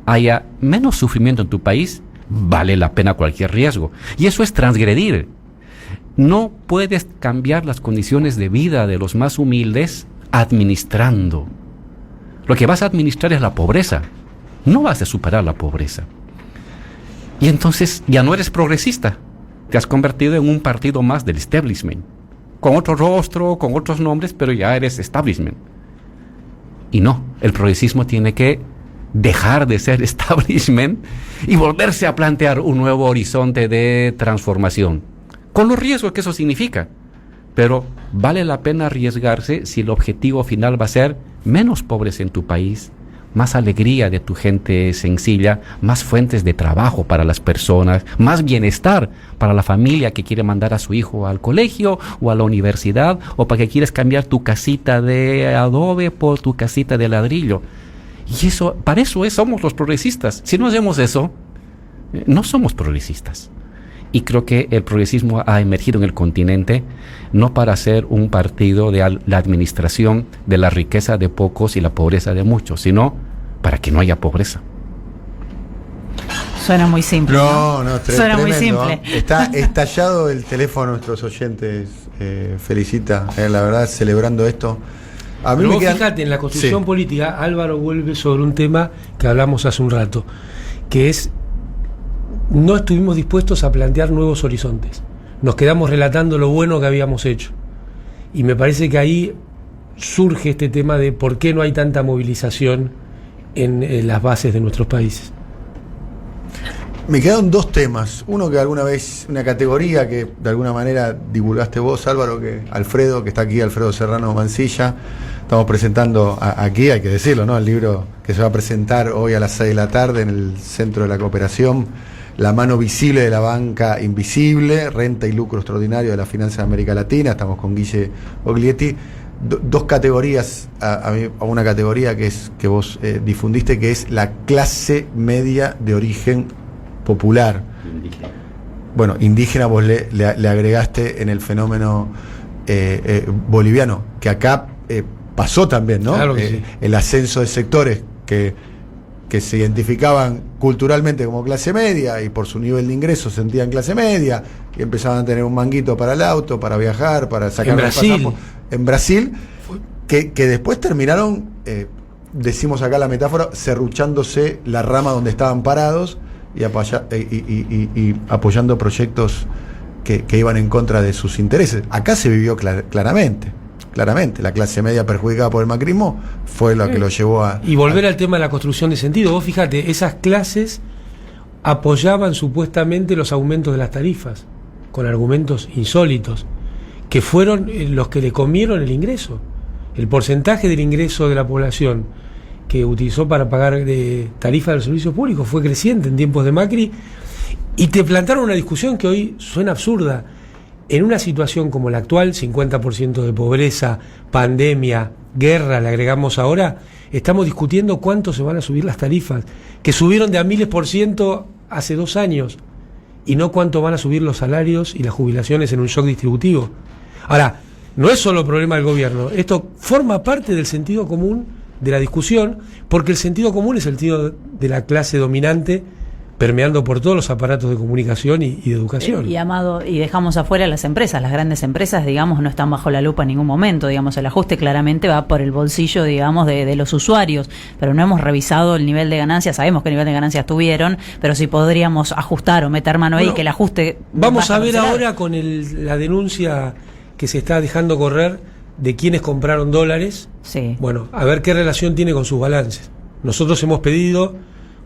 haya menos sufrimiento en tu país, vale la pena cualquier riesgo. Y eso es transgredir. No puedes cambiar las condiciones de vida de los más humildes administrando. Lo que vas a administrar es la pobreza. No vas a superar la pobreza. Y entonces ya no eres progresista. Te has convertido en un partido más del establishment. Con otro rostro, con otros nombres, pero ya eres establishment. Y no, el progresismo tiene que dejar de ser establishment y volverse a plantear un nuevo horizonte de transformación, con los riesgos que eso significa. Pero vale la pena arriesgarse si el objetivo final va a ser menos pobres en tu país, más alegría de tu gente sencilla, más fuentes de trabajo para las personas, más bienestar para la familia que quiere mandar a su hijo al colegio o a la universidad, o para que quieres cambiar tu casita de adobe por tu casita de ladrillo. Y eso, para eso somos los progresistas. Si no hacemos eso, no somos progresistas. Y creo que el progresismo ha emergido en el continente no para ser un partido de la administración de la riqueza de pocos y la pobreza de muchos, sino para que no haya pobreza. Suena muy simple. No, Suena muy tremendo, simple. Está estallado el teléfono a nuestros oyentes. Felicita, la verdad, celebrando esto. A mí Pero me vos quedan... fíjate, en la construcción Sí. política, Álvaro vuelve sobre un tema que hablamos hace un rato, que es: no estuvimos dispuestos a plantear nuevos horizontes. Nos quedamos relatando lo bueno que habíamos hecho. Y me parece que ahí surge este tema de por qué no hay tanta movilización en las bases de nuestros países. Me quedaron dos temas. Uno que alguna vez, una categoría que de alguna manera divulgaste vos, Álvaro, que Alfredo, que está aquí, Alfredo Serrano Mancilla. Estamos presentando aquí, hay que decirlo, ¿no? El libro que se va a presentar hoy a las 6 de la tarde en el Centro de la Cooperación. La mano visible de la banca invisible, renta y lucro extraordinario de la finanza de América Latina. Estamos con Guille Oglietti. Dos categorías, a una categoría que vos difundiste, que es la clase media de origen popular. Indígena. Bueno, indígena vos le agregaste en el fenómeno boliviano, que acá pasó también, ¿no? Claro que sí. El ascenso de sectores que se identificaban culturalmente como clase media y por su nivel de ingresos sentían clase media y empezaban a tener un manguito para el auto, para viajar, para sacar En Brasil. En Brasil, que después terminaron, decimos acá la metáfora, serruchándose la rama donde estaban parados y apoyando proyectos que iban en contra de sus intereses. Acá se vivió claramente. La clase media perjudicada por el macrismo fue la que lo llevó a... Y volver al tema de la construcción de sentido. Vos fíjate, esas clases apoyaban supuestamente los aumentos de las tarifas, con argumentos insólitos, que fueron los que le comieron el ingreso. El porcentaje del ingreso de la población que utilizó para pagar de tarifa de los servicios públicos fue creciente en tiempos de Macri, y te plantaron una discusión que hoy suena absurda. En una situación como la actual, 50% de pobreza, pandemia, guerra, le agregamos ahora, estamos discutiendo cuánto se van a subir las tarifas, que subieron de a miles % hace 2 años, y no cuánto van a subir los salarios y las jubilaciones en un shock distributivo. Ahora, no es solo problema del gobierno, esto forma parte del sentido común de la discusión, porque el sentido común es el sentido de la clase dominante, permeando por todos los aparatos de comunicación y de educación. Y Amado, y dejamos afuera las empresas, las grandes empresas, digamos, no están bajo la lupa en ningún momento, digamos, el ajuste claramente va por el bolsillo, digamos, de los usuarios, pero no hemos revisado el nivel de ganancias, sabemos qué nivel de ganancias tuvieron, pero si podríamos ajustar o meter mano ahí, que el ajuste... Vamos a ver cancelar. ahora con la denuncia que se está dejando correr de quienes compraron dólares, Sí. bueno, a ver qué relación tiene con sus balances. Nosotros hemos pedido,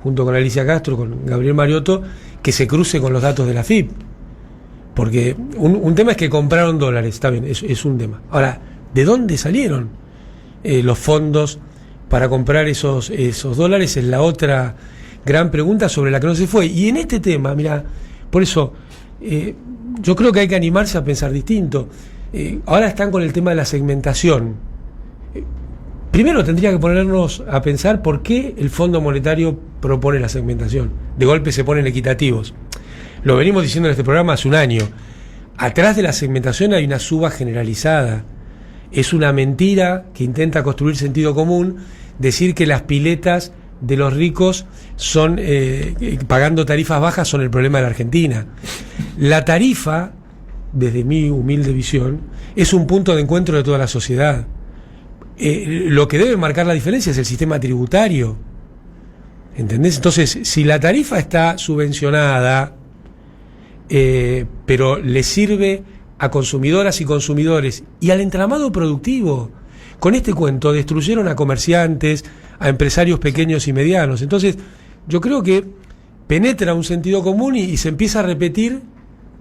junto con Alicia Castro, con Gabriel Mariotto, que se cruce con los datos de la FIP. Porque un tema es que compraron dólares, está bien, es un tema. Ahora, ¿de dónde salieron los fondos para comprar esos dólares? Es la otra gran pregunta sobre la que no se fue. Y en este tema, mira, por eso yo creo que hay que animarse a pensar distinto. Ahora están con el tema de la segmentación. Primero tendría que ponernos a pensar por qué el Fondo Monetario propone la segmentación. De golpe se ponen equitativos. Lo venimos diciendo en este programa hace un año. Atrás de la segmentación hay una suba generalizada. Es una mentira que intenta construir sentido común decir que las piletas de los ricos son pagando tarifas bajas son el problema de la Argentina. La tarifa, desde mi humilde visión, es un punto de encuentro de toda la sociedad. Lo que debe marcar la diferencia es el sistema tributario. ¿Entendés? Entonces, si la tarifa está subvencionada, pero le sirve a consumidoras y consumidores y al entramado productivo, con este cuento destruyeron a comerciantes, a empresarios pequeños y medianos. Entonces, yo creo que penetra un sentido común y se empieza a repetir,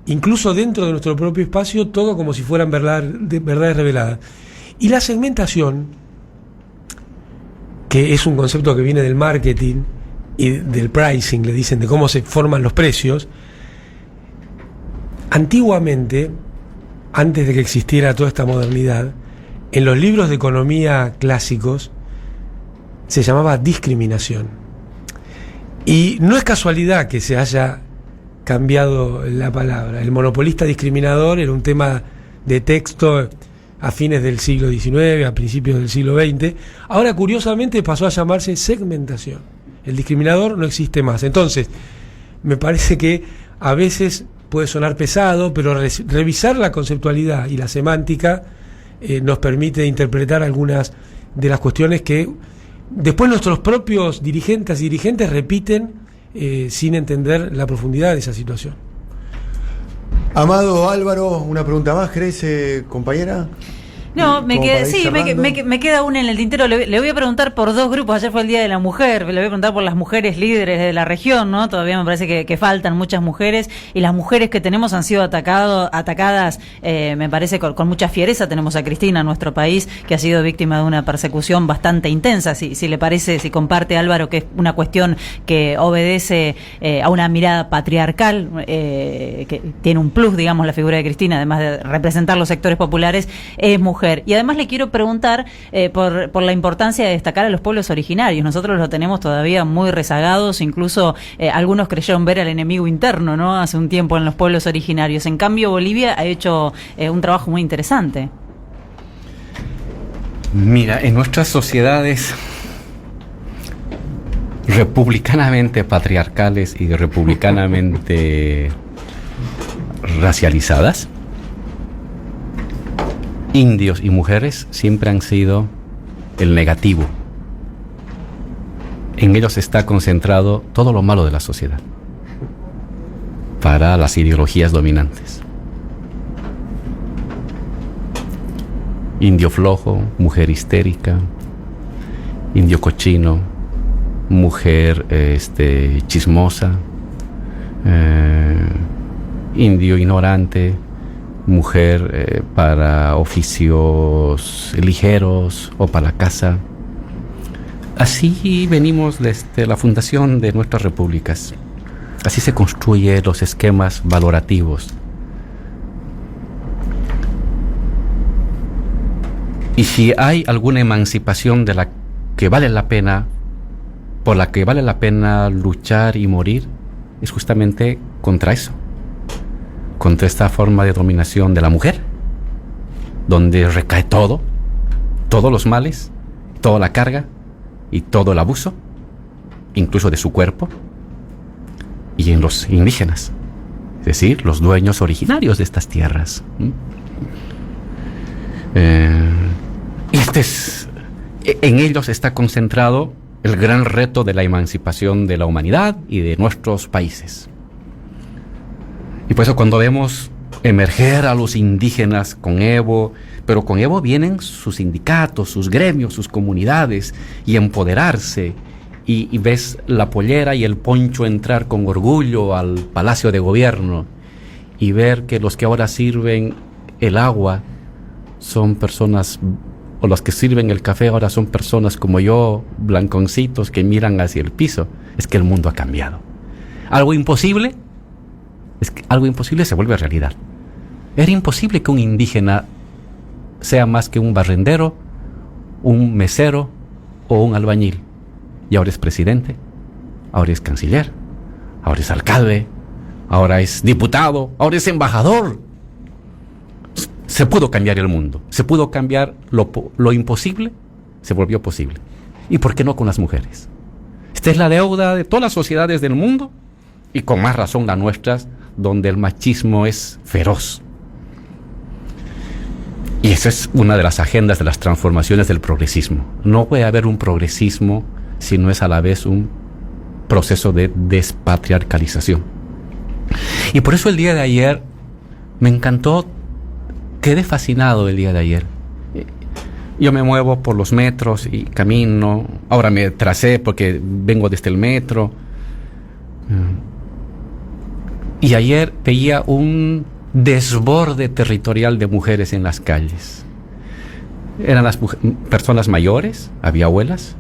incluso dentro de nuestro propio espacio, todo como si fueran verdades reveladas. Y la segmentación que es un concepto que viene del marketing y del pricing, le dicen, de cómo se forman los precios. Antiguamente, antes de que existiera toda esta modernidad, en los libros de economía clásicos se llamaba discriminación. Y no es casualidad que se haya cambiado la palabra. El monopolista discriminador era un tema de texto a fines del siglo XIX, a principios del siglo XX. Ahora, curiosamente, pasó a llamarse segmentación. El discriminador no existe más. Entonces, me parece que a veces puede sonar pesado, pero revisar la conceptualidad y la semántica nos permite interpretar algunas de las cuestiones que después nuestros propios dirigentes y dirigentes repiten sin entender la profundidad de esa situación. Amado Álvaro, una pregunta más, ¿querés, compañera? No, me queda una en el tintero. Le voy a preguntar por dos grupos. Ayer fue el Día de la Mujer. Le voy a preguntar por las mujeres líderes de la región, ¿no? Todavía me parece que faltan muchas mujeres. Y las mujeres que tenemos han sido atacadas, me parece, con mucha fiereza. Tenemos a Cristina en nuestro país, que ha sido víctima de una persecución bastante intensa. Si le parece, si comparte, Álvaro, que es una cuestión que obedece a una mirada patriarcal, que tiene un plus, digamos, la figura de Cristina, además de representar los sectores populares, es mujer. Y además le quiero preguntar por la importancia de destacar a los pueblos originarios. Nosotros los tenemos todavía muy rezagados, incluso algunos creyeron ver al enemigo interno, ¿no? Hace un tiempo en los pueblos originarios. En cambio, Bolivia ha hecho un trabajo muy interesante. Mira, en nuestras sociedades republicanamente patriarcales y republicanamente racializadas, indios y mujeres siempre han sido el negativo. En ellos está concentrado todo lo malo de la sociedad para las ideologías dominantes. Indio flojo, mujer histérica, indio cochino, mujer chismosa, indio ignorante, mujer para oficios ligeros o para la casa. Así venimos desde la fundación de nuestras repúblicas. Así se construyen los esquemas valorativos. Y si hay alguna emancipación de la que vale la pena, por la que vale la pena luchar y morir, es justamente contra eso. Contra esta forma de dominación de la mujer, donde recae todo, todos los males, toda la carga y todo el abuso, incluso de su cuerpo, y en los indígenas, es decir, los dueños originarios de estas tierras. En ellos está concentrado el gran reto de la emancipación de la humanidad y de nuestros países. Y por eso cuando vemos emerger a los indígenas con Evo, pero con Evo vienen sus sindicatos, sus gremios, sus comunidades, y empoderarse, y ves la pollera y el poncho entrar con orgullo al Palacio de Gobierno, y ver que los que ahora sirven el agua son personas, o los que sirven el café ahora son personas como yo, blanconcitos, que miran hacia el piso. Es que el mundo ha cambiado. Algo imposible se vuelve realidad. Era imposible que un indígena sea más que un barrendero, un mesero o un albañil. Y ahora es presidente, ahora es canciller, ahora es alcalde, ahora es diputado, ahora es embajador. Se pudo cambiar el mundo, se pudo cambiar lo imposible, se volvió posible. ¿Y por qué no con las mujeres? Esta es la deuda de todas las sociedades del mundo, y con más razón las nuestras, donde el machismo es feroz. Y esa es una de las agendas de las transformaciones del progresismo. No puede haber un progresismo si no es a la vez un proceso de despatriarcalización. Y por eso el día de ayer me encantó, quedé fascinado el día de ayer. Yo me muevo por los metros y camino, ahora me tracé porque vengo desde el metro. Y ayer veía un desborde territorial de mujeres en las calles. Eran las personas mayores, había abuelas,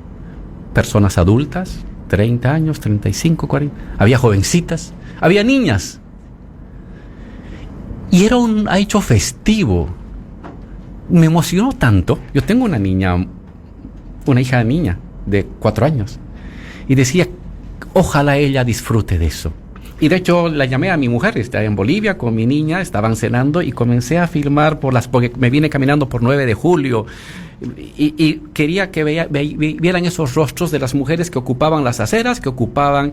personas adultas, 30 años, 35, 40, había jovencitas, había niñas. Y era un hecho festivo. Me emocionó tanto. Yo tengo una hija niña de 4 años. Y decía, ojalá ella disfrute de eso. Y de hecho la llamé a mi mujer, estaba en Bolivia con mi niña, estaban cenando y comencé a filmar porque me vine caminando por 9 de julio y quería que vieran esos rostros de las mujeres que ocupaban las aceras, que ocupaban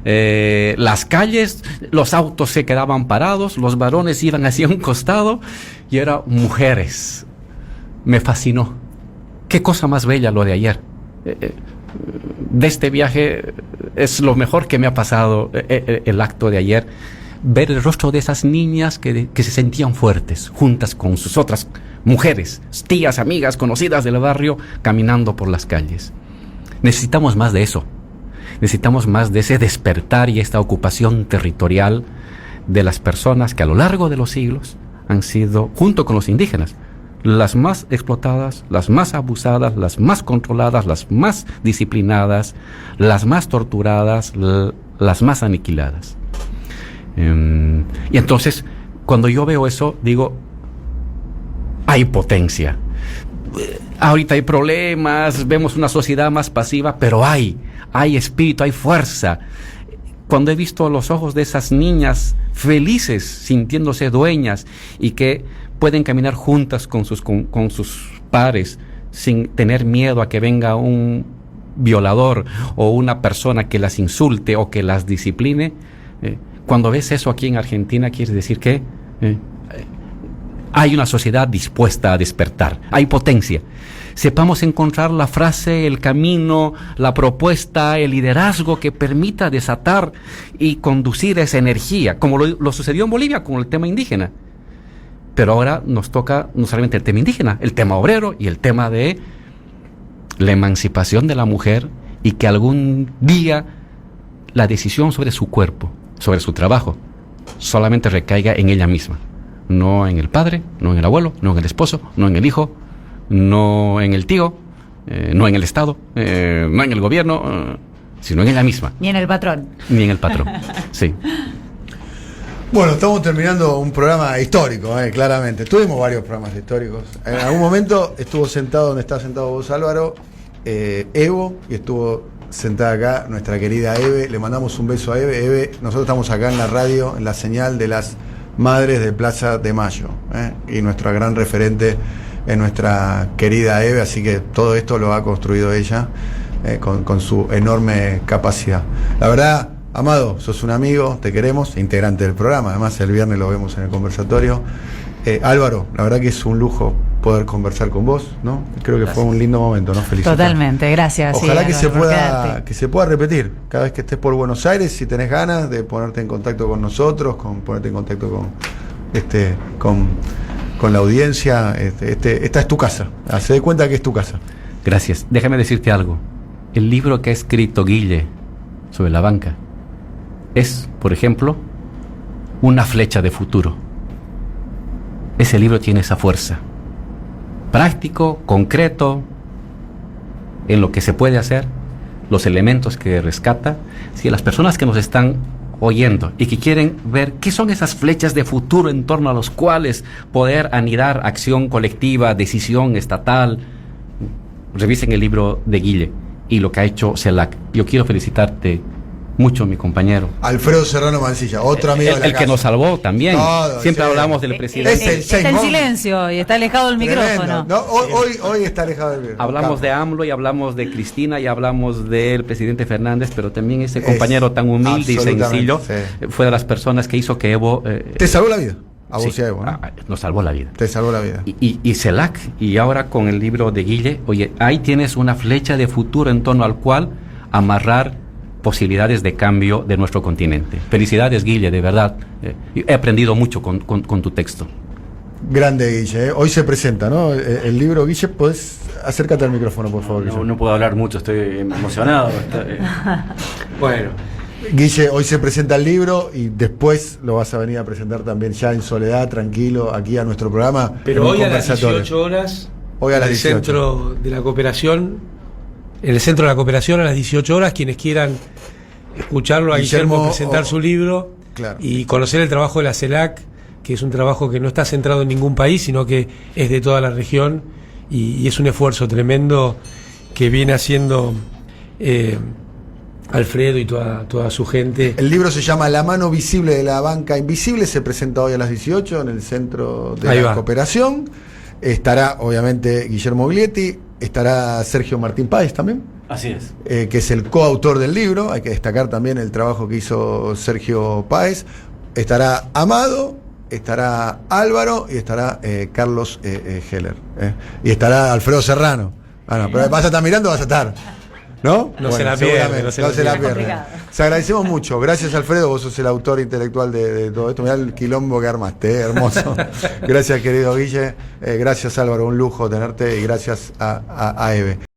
las calles, los autos se quedaban parados, los varones iban hacia un costado y eran mujeres. Me fascinó. Qué cosa más bella lo de ayer. De este viaje es lo mejor que me ha pasado el acto de ayer, ver el rostro de esas niñas que se sentían fuertes, juntas con sus otras mujeres, tías, amigas, conocidas del barrio, caminando por las calles. Necesitamos más de eso, necesitamos más de ese despertar y esta ocupación territorial de las personas que a lo largo de los siglos han sido, junto con los indígenas, las más explotadas, las más abusadas, las más controladas, las más disciplinadas, las más torturadas, las más aniquiladas. Y entonces, cuando yo veo eso, digo, hay potencia. Ahorita hay problemas, vemos una sociedad más pasiva, pero hay espíritu, hay fuerza. Cuando he visto los ojos de esas niñas felices, sintiéndose dueñas y que pueden caminar juntas con sus pares sin tener miedo a que venga un violador o una persona que las insulte o que las discipline, cuando ves eso aquí en Argentina, quiere decir que hay una sociedad dispuesta a despertar, hay potencia. Sepamos encontrar la frase, el camino, la propuesta, el liderazgo que permita desatar y conducir esa energía, como lo sucedió en Bolivia con el tema indígena. Pero ahora nos toca no solamente el tema indígena, el tema obrero y el tema de la emancipación de la mujer, y que algún día la decisión sobre su cuerpo, sobre su trabajo, solamente recaiga en ella misma. No en el padre, no en el abuelo, no en el esposo, no en el hijo, no en el tío, no en el Estado, no en el gobierno, sino en ella misma. Ni en el patrón. Ni en el patrón, sí. Bueno, estamos terminando un programa histórico, claramente. Tuvimos varios programas históricos. En algún momento estuvo sentado donde está sentado vos, Álvaro, Evo, y estuvo sentada acá nuestra querida Eve. Le mandamos un beso a Eve. Eve, nosotros estamos acá en la radio, en la señal de las Madres de Plaza de Mayo, y nuestra gran referente es nuestra querida Eve, así que todo esto lo ha construido ella con su enorme capacidad. La verdad, Amado, sos un amigo, te queremos, integrante del programa, además el viernes lo vemos en el conversatorio. Álvaro, la verdad que es un lujo poder conversar con vos, ¿no? Creo que fue un lindo momento, ¿no? Felicidades. Totalmente, gracias. Ojalá sí, Álvaro, que se pueda repetir cada vez que estés por Buenos Aires, si tenés ganas de ponerte en contacto con nosotros, ponerte en contacto con la audiencia. Esta es tu casa, haz de cuenta que es tu casa. Gracias. Déjame decirte algo. El libro que ha escrito Guille sobre la banca es, por ejemplo, una flecha de futuro. Ese libro tiene esa fuerza. Práctico, concreto, en lo que se puede hacer, los elementos que rescata. Si las personas que nos están oyendo y que quieren ver qué son esas flechas de futuro en torno a los cuales poder anidar acción colectiva, decisión estatal, revisen el libro de Guille y lo que ha hecho CELAC. Yo quiero felicitarte mucho, mi compañero Alfredo Serrano Mancilla, otro amigo de la el que nos salvó también. Siempre hablamos del presidente. Está en silencio y está alejado del micrófono. No, hoy está alejado del micrófono. Hablamos de AMLO y hablamos de Cristina y hablamos del presidente Fernández, pero también ese compañero tan humilde y sencillo fue de las personas que hizo que Evo... te salvó la vida. A vos sí, y a Evo, ¿no? Nos salvó la vida. Te salvó la vida. Y CELAC, y ahora con el libro de Guille, oye, ahí tienes una flecha de futuro en torno al cual amarrar posibilidades de cambio de nuestro continente. Felicidades, Guille, de verdad. He aprendido mucho con tu texto. Grande, Guille. Hoy se presenta, ¿no? El libro, Guille, ¿podés acércate al micrófono, por favor? No puedo hablar mucho, estoy emocionado. Bueno. Guille, hoy se presenta el libro y después lo vas a venir a presentar también ya en soledad, tranquilo, aquí a nuestro programa. Pero hoy a las 18 horas, hoy a las en el 18. Centro de la Cooperación, en el Centro de la Cooperación a las 18 horas. Quienes quieran escucharlo a Guillermo presentar su libro y conocer el trabajo de la CELAC, que es un trabajo que no está centrado en ningún país, sino que es de toda la región, y es un esfuerzo tremendo que viene haciendo Alfredo y toda su gente. El libro se llama La mano visible de la banca invisible, se presenta hoy a las 18 en el Centro de la Cooperación. Estará obviamente Guillermo Glietti, estará Sergio Martín Páez también. Así es. Que es el coautor del libro. Hay que destacar también el trabajo que hizo Sergio Páez. Estará Amado, estará Álvaro y estará Carlos Heller. Y estará Alfredo Serrano. Pero vas a estar mirando, vas a estar. ¿No? No se la pierde. No se la pierde. Se agradecemos mucho. Gracias, Alfredo. Vos sos el autor intelectual de todo esto. Mirá el quilombo que armaste, hermoso. Gracias, querido Guille. Gracias, Álvaro. Un lujo tenerte. Y gracias a Eve.